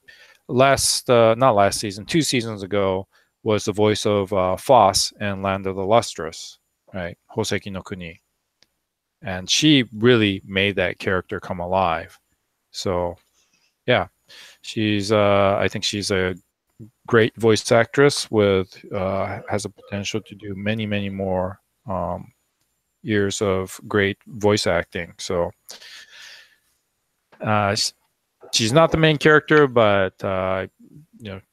not last season, 2 seasons ago, was the voice of Foss in Land of the Lustrous, right? Hoseki no Kuni, and she really made that character come alive. So, yeah, I think she's a great voice actress with has a potential to do many, many more years of great voice acting. So she's not the main character, but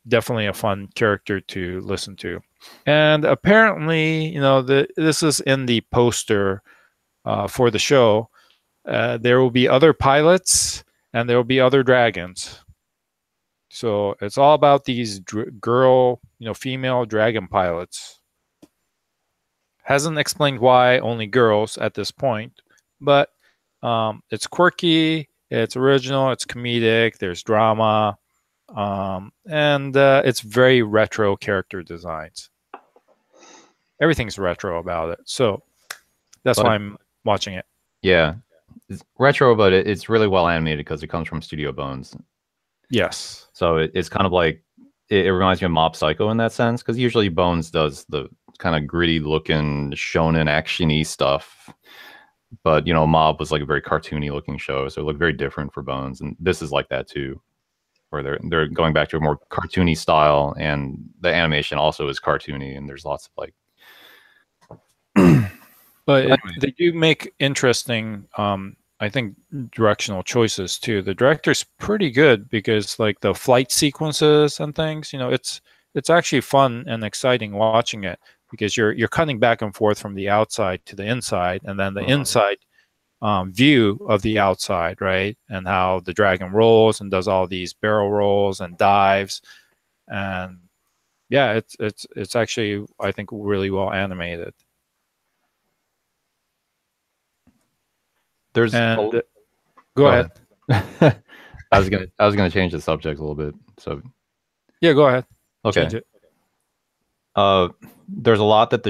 definitely a fun character to listen to. And apparently, this is in the poster for the show. There will be other pilots and there will be other dragons. So it's all about these female dragon pilots. Hasn't explained why only girls at this point, but it's quirky, it's original, it's comedic, there's drama, and it's very retro character designs. Everything's retro about it. So that's why I'm watching it. Yeah. It's retro, but it's really well animated because it comes from Studio Bones. Yes. So it's kind of like, it reminds me of Mob Psycho in that sense, because usually Bones does the kind of gritty looking shonen action-y stuff. But Mob was like a very cartoony looking show, so it looked very different for Bones, and this is like that too, where they're going back to a more cartoony style, and the animation also is cartoony, and there's lots of like. But they do make interesting, I think, directional choices too. The director's pretty good because like the flight sequences and things, it's actually fun and exciting watching it because you're cutting back and forth from the outside to the inside, and then the inside view of the outside, right? And how the dragon rolls and does all these barrel rolls and dives, and yeah, it's actually, I think, really well animated. There's go ahead. I was gonna change the subject a little bit. So yeah, go ahead. Okay. Change it. There's a lot that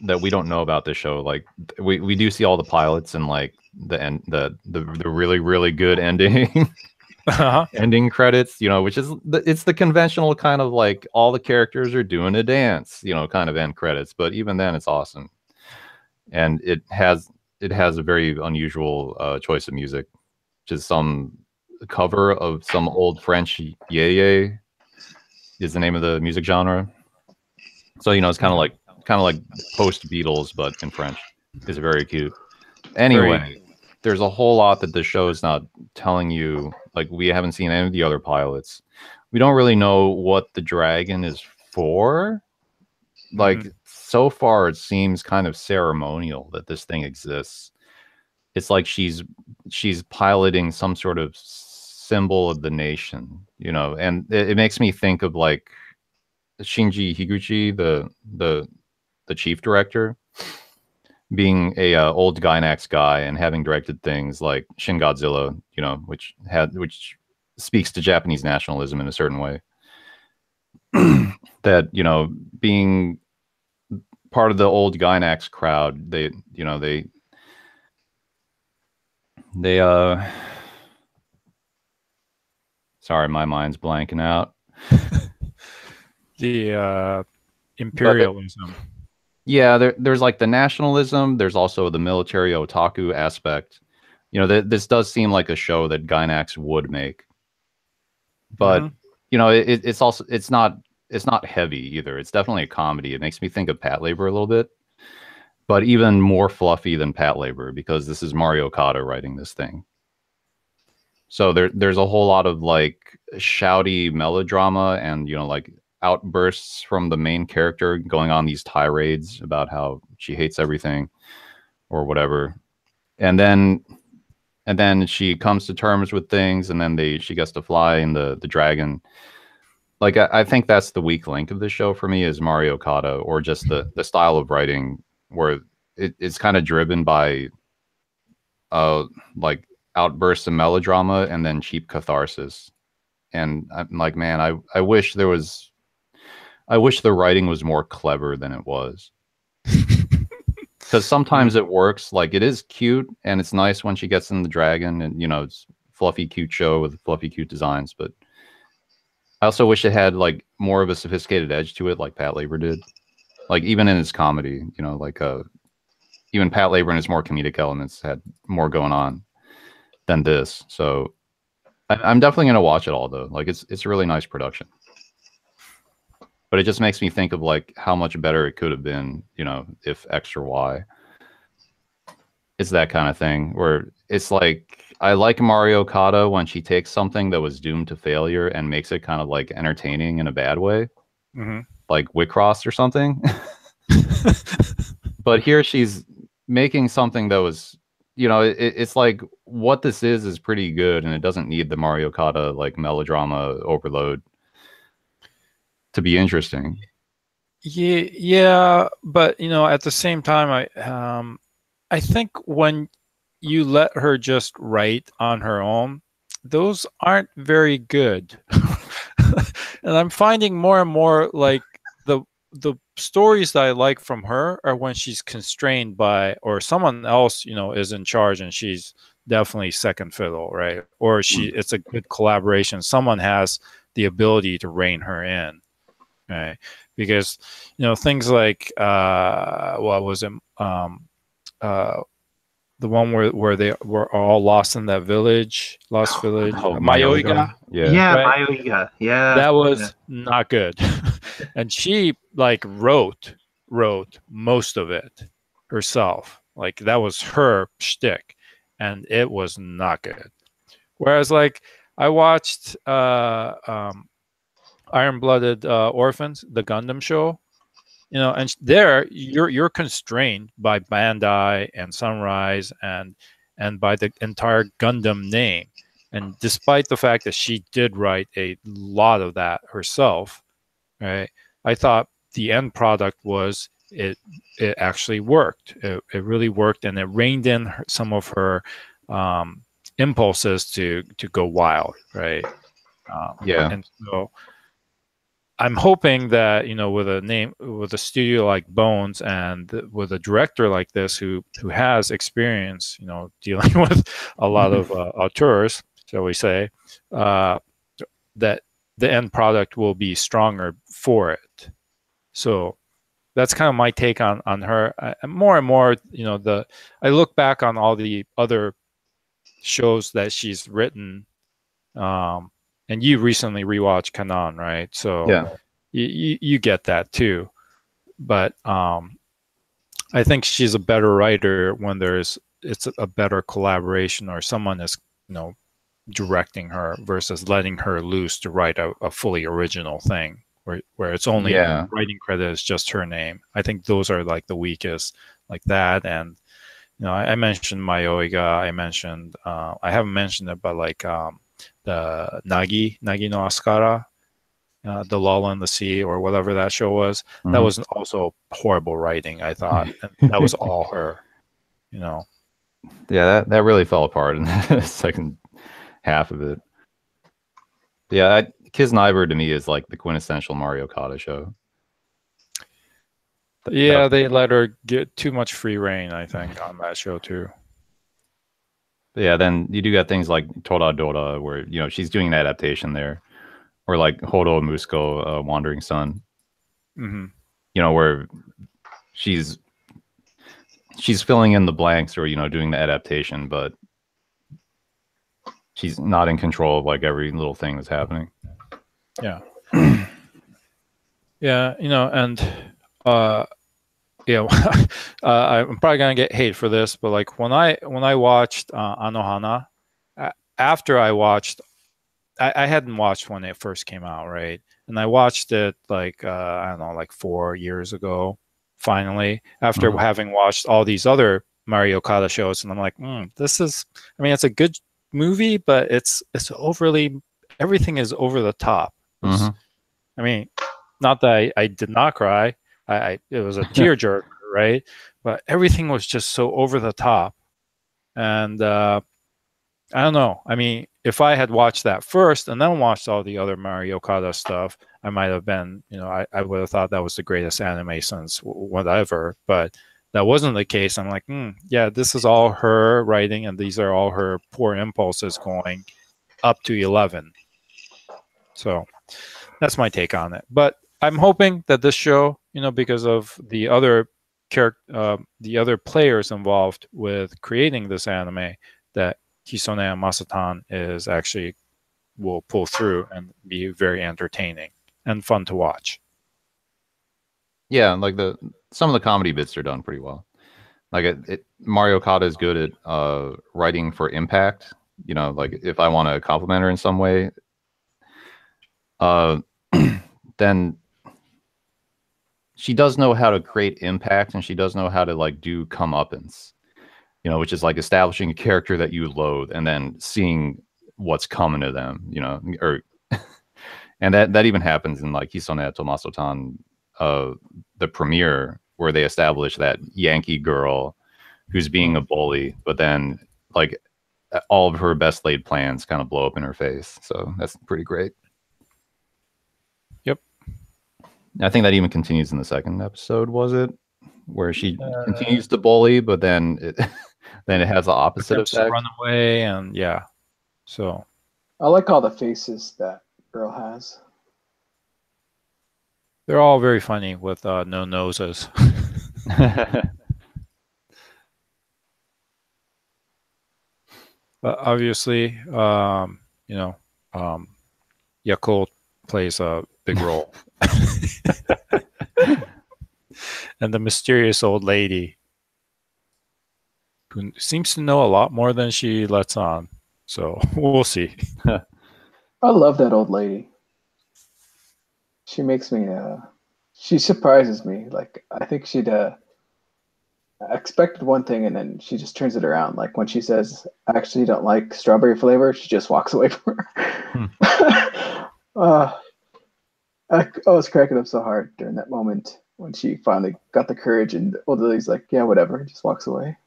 that we don't know about this show. Like we do see all the pilots and like the end, the really really good ending ending credits. Which is it's the conventional kind of like all the characters are doing a dance. Kind of end credits. But even then, it's awesome, and it has a very unusual choice of music, which is some cover of some old French yeye is the name of the music genre. So it's kind of like post Beatles, but in French. It's very cute. Anyway, there's a whole lot that the show is not telling you. Like we haven't seen any of the other pilots. We don't really know what the dragon is for. Like so far, it seems kind of ceremonial that this thing exists. It's like she's piloting some sort of symbol of the nation, and it makes me think of like Shinji Higuchi, the chief director, being a old Gainax guy and having directed things like Shin Godzilla, which speaks to Japanese nationalism in a certain way. That being part of the old Gainax crowd, they sorry, my mind's blanking out. The imperialism. There's like the nationalism. There's also the military otaku aspect. This does seem like a show that Gainax would make, but it's also it's not heavy either. It's definitely a comedy. It makes me think of Patlabor a little bit, but even more fluffy than Patlabor because this is Mario Okada writing this thing. So there's a whole lot of like shouty melodrama and like outbursts from the main character going on these tirades about how she hates everything or whatever, and then she comes to terms with things, and then she gets to fly in the dragon. Like I think that's the weak link of the show for me is Mario Okada, or just the style of writing where it's kind of driven by like outbursts of melodrama and then cheap catharsis. And I'm like, man, I wish the writing was more clever than it was. Because sometimes it works. Like it is cute and it's nice when she gets in the dragon, and it's fluffy, cute show with fluffy, cute designs. But I also wish it had like more of a sophisticated edge to it, like Patlabor did. Like even in its comedy, like even Patlabor and its more comedic elements had more going on than this. So I'm definitely gonna watch it all though. Like it's a really nice production. But it just makes me think of like how much better it could have been, if X or Y. It's that kind of thing where it's like I like Mario Okada when she takes something that was doomed to failure and makes it kind of like entertaining in a bad way, like Wicross or something. But here she's making something that was, it's like what this is pretty good, and it doesn't need the Mario Okada like melodrama overload to be interesting. Yeah, but at the same time, I think when you let her just write on her own, those aren't very good. And I'm finding more and more like the stories that I like from her are when she's constrained by, or someone else, is in charge and she's definitely second fiddle, right? Or it's a good collaboration. Someone has the ability to rein her in, right? Because, things like, what was it? the one where they were all lost in that village, lost village, Oh, Mayoiga. Yeah, Right? Mayoiga. Yeah. That was not good. And she like wrote most of it herself. Like that was her shtick, and it was not good. Whereas like I watched Iron-Blooded Orphans, the Gundam show, and there you're constrained by Bandai and Sunrise and by the entire Gundam name. And despite the fact that she did write a lot of that herself, right? I thought the end product was it actually worked. It really worked, and it reined in some of her impulses to go wild, right? Yeah. And so I'm hoping that with a studio like Bones and with a director like this who has experience, dealing with a lot of auteurs, shall we say, that the end product will be stronger for it. So that's kind of my take on her. More and more, I look back on all the other shows that she's written, and you recently rewatched Kanan, right? So Yeah. you get that too. But I think she's a better writer when it's a better collaboration or someone is directing her versus letting her loose to write a fully original thing where it's only writing credit is just her name. I think those are like the weakest, like that. And I mentioned Mayoiga. I mentioned I haven't mentioned it, but like the Nagi no Asukara, the Lull in the Sea, or whatever that show was. Mm-hmm. That was also horrible writing, I thought. And that was all her. Yeah, that really fell apart in the second half of it. Yeah, Kiznaiver to me is like the quintessential Mario Kata show. Yeah, they let her get too much free reign, I think, on that show too. But yeah, then you do got things like Toradora, where she's doing an adaptation there, or like Horo Musuko, Wandering Son. Mm-hmm. Where she's filling in the blanks or doing the adaptation, but she's not in control of like every little thing that's happening. Yeah. Yeah, and I'm probably gonna get hate for this, but like when I watched Anohana, after I watched, I hadn't watched when it first came out, right? And I watched it like I don't know, like 4 years ago, finally, after having watched all these other Mario Kata shows, and I'm like, this is, I mean, it's a good movie, but it's overly, everything is over the top. I mean, not that I did not cry. It was a tearjerker, right? But everything was just so over the top. And I don't know. I mean, if I had watched that first and then watched all the other Mario Kata stuff, I might have been, I would have thought that was the greatest anime since whatever. But that wasn't the case. I'm like, yeah, this is all her writing, and these are all her poor impulses going up to 11. So that's my take on it. But I'm hoping that this show, because of the other players involved with creating this anime, that Hisone and Masatan is actually will pull through and be very entertaining and fun to watch. Yeah, like some of the comedy bits are done pretty well. Like Mario Kata is good at writing for impact. Like if I want to compliment her in some way, then she does know how to create impact, and she does know how to like do comeuppance, which is like establishing a character that you loathe and then seeing what's coming to them, or and that even happens in like Hisone Tomaso-tan, the premiere, where they establish that Yankee girl who's being a bully, but then like all of her best laid plans kind of blow up in her face. So that's pretty great. Yep. I think that even continues in the second episode, was it? Where she continues to bully, but then it has the opposite effect. Run away, and yeah. So I like all the faces that girl has. They're all very funny with no noses. But obviously, Yakult plays a big role. And the mysterious old lady who seems to know a lot more than she lets on. So we'll see. I love that old lady. She makes me, she surprises me. Like, I think she'd, I expected one thing and then she just turns it around. Like when she says, I actually don't like strawberry flavor, she just walks away from her. I was cracking up so hard during that moment when she finally got the courage and the old lady's like, yeah, whatever, just walks away.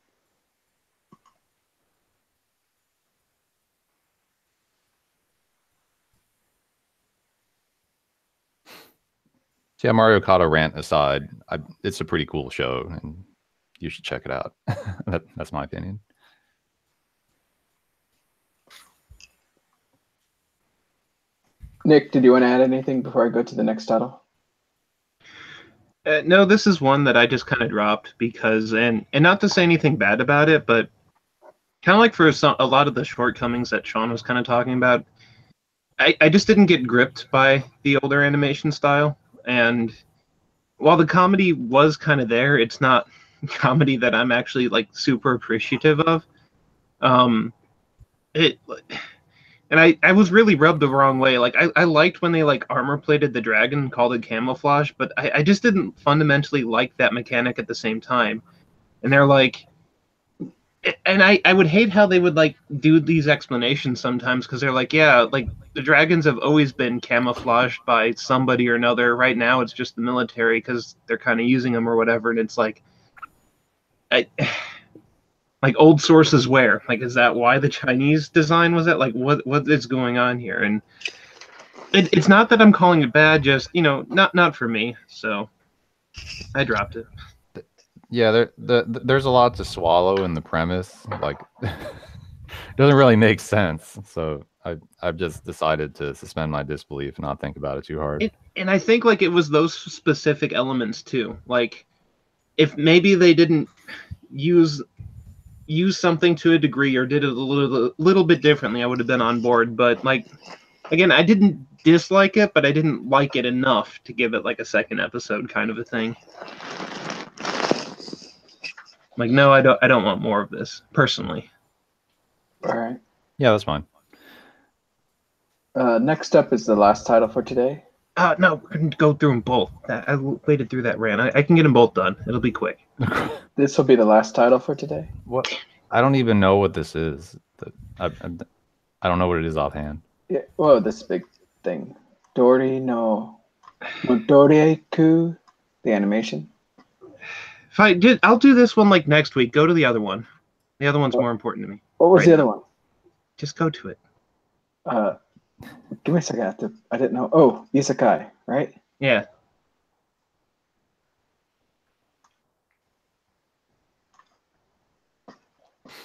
Yeah, Mario Kart rant aside, it's a pretty cool show, and you should check it out. That's my opinion. Nick, did you want to add anything before I go to the next title? No, this is one that I just kind of dropped because, and not to say anything bad about it, but kind of like for a lot of the shortcomings that Sean was kind of talking about, I just didn't get gripped by the older animation style. And while the comedy was kind of there, it's not comedy that I'm actually like super appreciative of. And I was really rubbed the wrong way. Like I liked when they like armor plated the dragon and called it camouflage, but I just didn't fundamentally like that mechanic at the same time. And they're like, and I would hate how they would like do these explanations sometimes because they're like, yeah, like the dragons have always been camouflaged by somebody or another. Right now it's just the military because they're kind of using them or whatever. And it's like, like old sources where? Like, is that why the Chinese design was that? Like, what is going on here? And it's not that I'm calling it bad, just not for me. So I dropped it. Yeah, there's a lot to swallow in the premise. Like, it doesn't really make sense. So I've just decided to suspend my disbelief and not think about it too hard. And I think like it was those specific elements too. Like, if maybe they didn't use something to a degree or did it a little bit differently, I would have been on board. But like, again, I didn't dislike it, but I didn't like it enough to give it like a second episode kind of a thing. Like, no, I don't want more of this personally. All right. Yeah, that's fine. Next up is the last title for today. No, I can go through them both. I waited through that rant. I can get them both done. It'll be quick. This will be the last title for today. What? I don't even know what this is. I don't know what it is offhand. Yeah. Whoa, this big thing. Dori no Dorieku, the animation. I'll do this one like next week. Go to the other one. The other one's more important to me. What was the other one? Just go to it. Give me a second. I didn't know. Oh, Isekai, right? Yeah.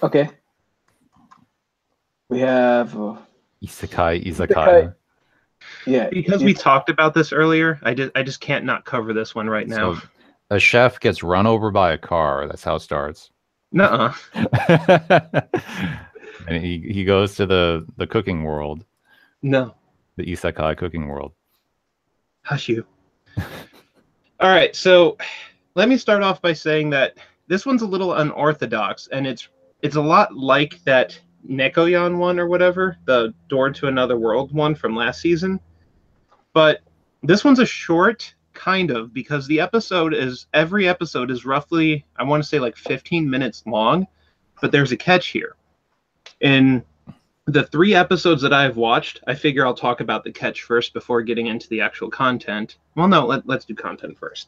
Okay. We have Izakaya. Yeah. Because we talked about this earlier, I just can't not cover this one right now. So, a chef gets run over by a car. That's how it starts. Nuh-uh. And he goes to the cooking world. No. The isekai cooking world. Hush you. All right, so let me start off by saying that this one's a little unorthodox, and it's a lot like that Nekoyan one or whatever, the Door to Another World one from last season. But this one's a short, kind of, because every episode is roughly, I want to say like 15 minutes long, but there's a catch here. In the 3 episodes that I've watched, I figure I'll talk about the catch first before getting into the actual content. Well, no, let's do content first.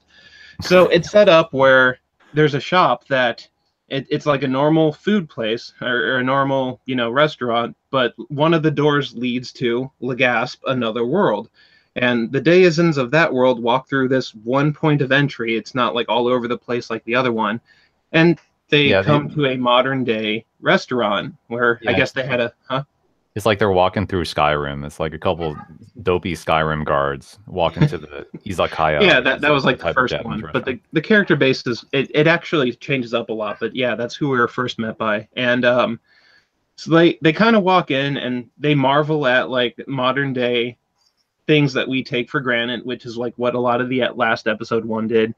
So it's set up where there's a shop that it's like a normal food place or a normal, restaurant, but one of the doors leads to Legasp, Another World. And the denizens of that world walk through this one point of entry. It's not like all over the place like the other one. And they come to a modern day restaurant where I guess they had It's like they're walking through Skyrim. It's like a couple dopey Skyrim guards walking to the izakaya. Yeah, that was like the first one. But the character base it actually changes up a lot. But yeah, that's who we were first met by. And So they kind of walk in and they marvel at like modern day things that we take for granted, which is like what a lot of the last episode 1 did.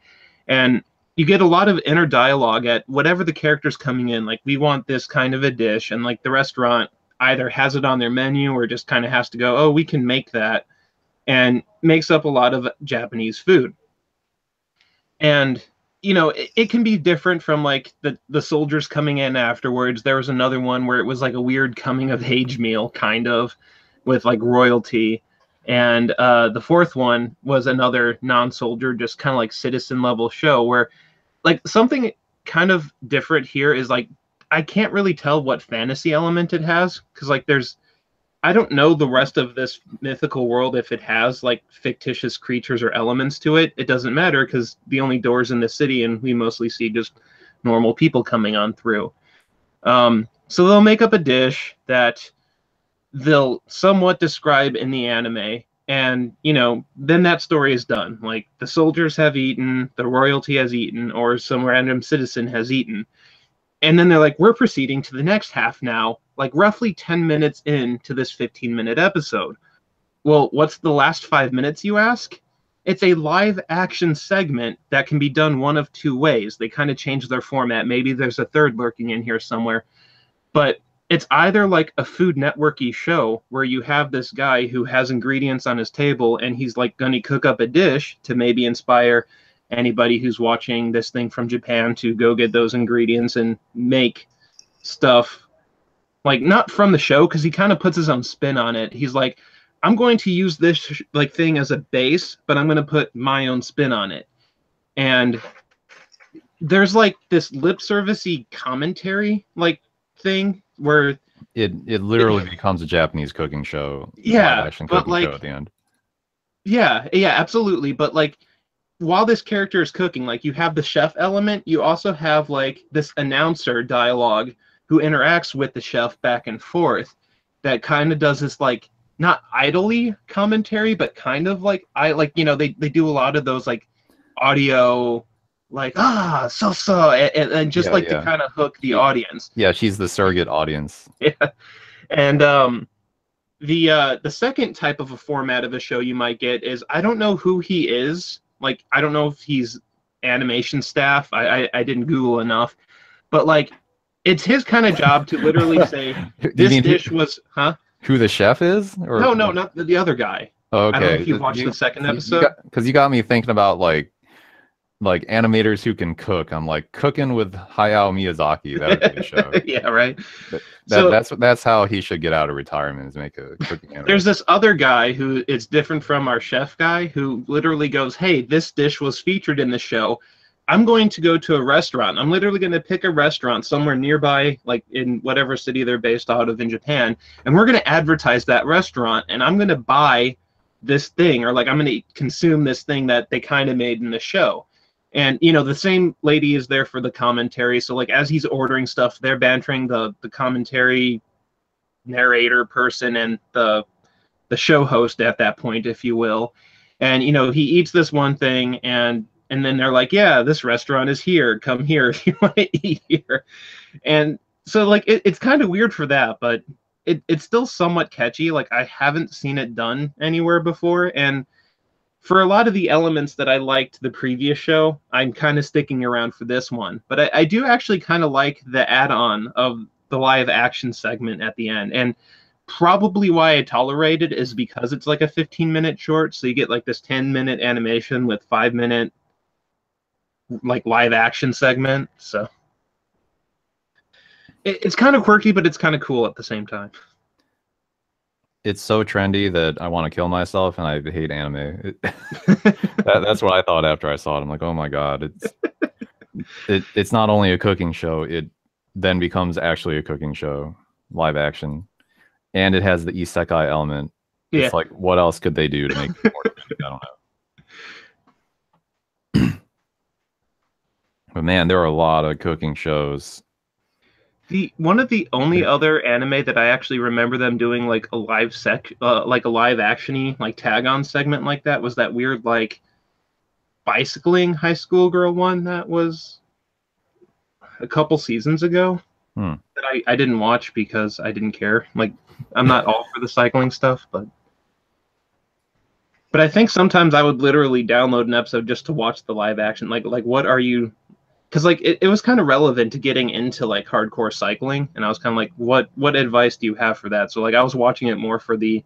And you get a lot of inner dialogue at whatever the character's coming in. Like, we want this kind of a dish, and like the restaurant either has it on their menu or just kind of has to go, oh, we can make that, and makes up a lot of Japanese food. And it can be different from like the soldiers coming in afterwards. There was another one where it was like a weird coming of age meal, kind of, with like royalty. And the fourth one was another non-soldier, just kind of like citizen level show where like something kind of different here is like I can't really tell what fantasy element it has, because like I don't know the rest of this mythical world if it has like fictitious creatures or elements to it. It doesn't matter because the only doors in the city, and we mostly see just normal people coming on through. So they'll make up a dish that they'll somewhat describe in the anime, and then that story is done. Like, the soldiers have eaten, the royalty has eaten, or some random citizen has eaten. And then they're like, we're proceeding to the next half now, like roughly 10 minutes into this 15-minute episode. Well, what's the last 5 minutes, you ask? It's a live action segment that can be done one of two ways. They kind of change their format. Maybe there's a third lurking in here somewhere. But it's either like a Food Network-y show where you have this guy who has ingredients on his table and he's like going to cook up a dish to maybe inspire anybody who's watching this thing from Japan to go get those ingredients and make stuff, like, not from the show, because he kind of puts his own spin on it. He's like, I'm going to use this like thing as a base, but I'm going to put my own spin on it. And there's like this lip servicey commentary like thing where it literally becomes a Japanese cooking show. Yeah, action but cooking like, show at the end. Yeah, absolutely. But like, while this character is cooking, like, you have the chef element, you also have like this announcer dialogue who interacts with the chef back and forth that kind of does this like not idly commentary, but kind of like they do a lot of those like audio like and just to kind of hook the audience. Yeah, she's the surrogate audience. Yeah. And the second type of a format of a show you might get is, I don't know who he is. Like, I don't know if he's animation staff. I didn't Google enough. But, like, it's his kind of job to literally say, this dish was... Huh? Who the chef is? Or... No, not the other guy. Oh, okay. I don't know if you watched the second episode. Because you got me thinking about, like animators who can cook. I'm like, cooking with Hayao Miyazaki. That would be a show. Yeah, right. That's how he should get out of retirement, is make a cooking anime. There's this other guy who is different from our chef guy, who literally goes, hey, this dish was featured in the show. I'm going to go to a restaurant. I'm literally going to pick a restaurant somewhere nearby, like in whatever city they're based out of in Japan, and we're going to advertise that restaurant, and I'm going to buy this thing, or like I'm going to consume this thing that they kind of made in the show. And, the same lady is there for the commentary. So, like, as he's ordering stuff, they're bantering the commentary narrator person and the show host at that point, if you will. And, he eats this one thing, and then they're like, yeah, this restaurant is here. Come here if you want to eat here. And so, like, it's kind of weird for that, but it's still somewhat catchy. Like, I haven't seen it done anywhere before. And for a lot of the elements that I liked the previous show, I'm kind of sticking around for this one. But I do actually kind of like the add-on of the live action segment at the end. And probably why I tolerate it is because it's like a 15-minute short. So you get like this 10-minute animation with 5-minute like live action segment. So it's kind of quirky, but it's kind of cool at the same time. It's so trendy that I want to kill myself, and I hate anime. That's what I thought after I saw it. I'm like, oh my god, it's not only a cooking show; it then becomes actually a cooking show, live action, and it has the isekai element. Yeah. It's like, what else could they do to make it more interesting? I don't know. But man, there are a lot of cooking shows. One of the only other anime that I actually remember them doing like a live action-y, like tag-on segment like that was that weird like bicycling high school girl one that was a couple seasons ago. that I didn't watch because I didn't care. Like, I'm not all for the cycling stuff, but I think sometimes I would literally download an episode just to watch the live action. Like what are you? Because like it was kind of relevant to getting into like hardcore cycling, and I was kind of like, what advice do you have for that? So like I was watching it more for the,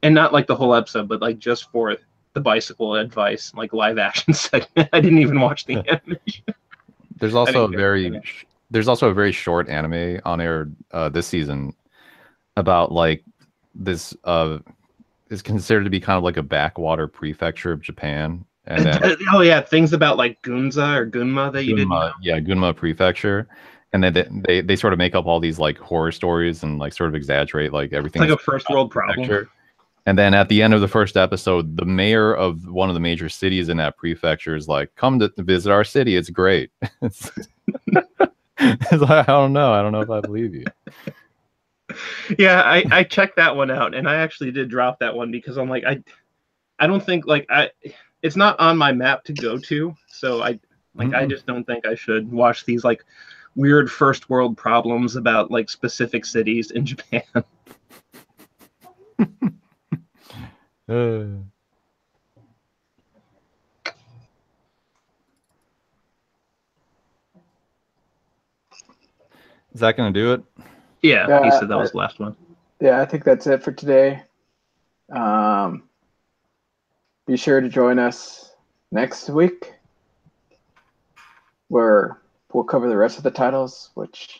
and not like the whole episode, but like just for the bicycle advice, like live action segment. I didn't even watch the animation. There's also a very short anime on air this season about like this is considered to be kind of like a backwater prefecture of Japan. And then, oh yeah, things about like Gunza or Gunma that you didn't know. Yeah, Gunma Prefecture. And then they sort of make up all these like horror stories and like sort of exaggerate like everything. It's like a first world problem. And then at the end of the first episode, the mayor of one of the major cities in that prefecture is like, "Come to visit our city. It's great." It's like, I don't know if I believe you. Yeah, I checked that one out, and I actually did drop that one because I'm like, I don't think like it's not on my map to go to, so I just don't think I should watch these like weird first world problems about like specific cities in Japan. Is that going to do it? Yeah, he said that was the last one. Yeah, I think that's it for today. Be sure to join us next week, where we'll cover the rest of the titles, which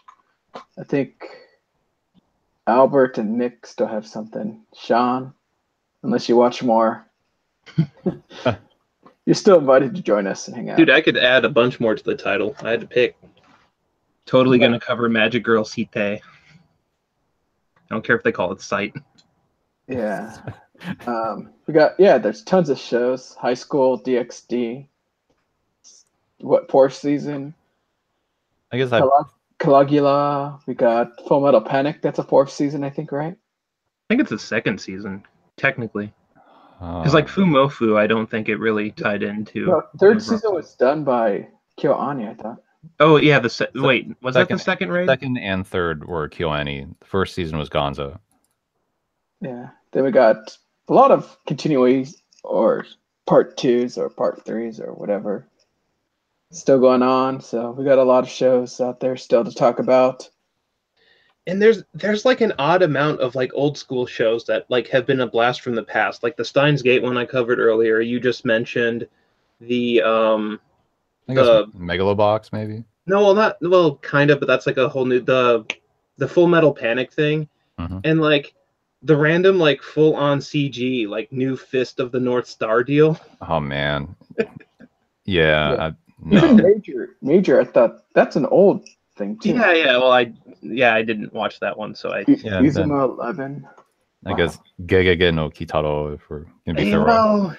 I think Albert and Nick still have something. Sean, unless you watch more, you're still invited to join us and hang out. Dude, I could add a bunch more to the title. I had to pick. Totally going to cover Magic Girl Site. I don't care if they call it Sight. Yeah. There's tons of shows. High School, DxD. What, fourth season? I guess Caligula. We got Full Metal Panic. That's a fourth season, I think, right? I think it's a second season, technically. Because like Fumofu, I don't think it really tied into. No, third season was done by KyoAni, I thought. Oh yeah, wait, was that the second raid? Second and third were KyoAni. The first season was Gonzo. Yeah. Then we got a lot of continuities or part 2s or part 3s or whatever still going on. So we got a lot of shows out there still to talk about. And there's like an odd amount of like old school shows that like have been a blast from the past. Like the Steins Gate one I covered earlier. You just mentioned the I guess Megalobox maybe. No, kind of, but that's like a whole new the Full Metal Panic thing, and like the random like full on CG like new Fist of the North Star deal. Oh man, yeah. Even Major. I thought that's an old thing too. Yeah. Well, I didn't watch that one, so I. Izuma 11. I guess Gegege no Kitaro, if we're gonna be thorough. Well,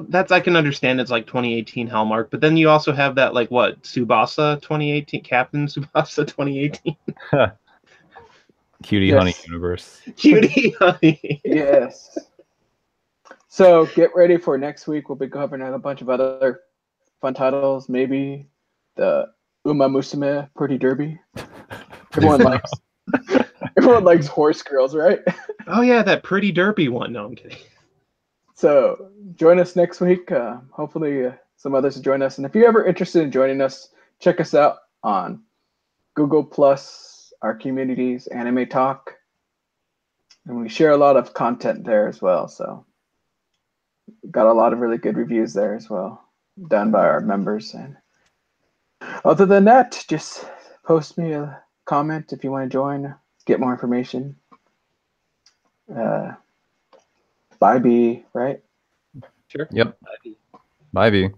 that's I can understand. It's like 2018 Hallmark, but then you also have that like what Tsubasa 2018, Captain Tsubasa 2018. Cutie Honey Universe. Cutie Honey. Yes. So get ready for next week. We'll be covering a bunch of other fun titles. Maybe the Uma Musume Pretty Derby. Everyone likes horse girls, right? Oh yeah, that Pretty Derby one. No, I'm kidding. So join us next week. Hopefully some others will join us. And if you're ever interested in joining us, check us out on Google Plus, our communities, Anime Talk. And we share a lot of content there as well. So we've got a lot of really good reviews there as well, done by our members. And other than that, just post me a comment if you want to join, get more information. Bye, B, right? Sure. Yep. Bye, B.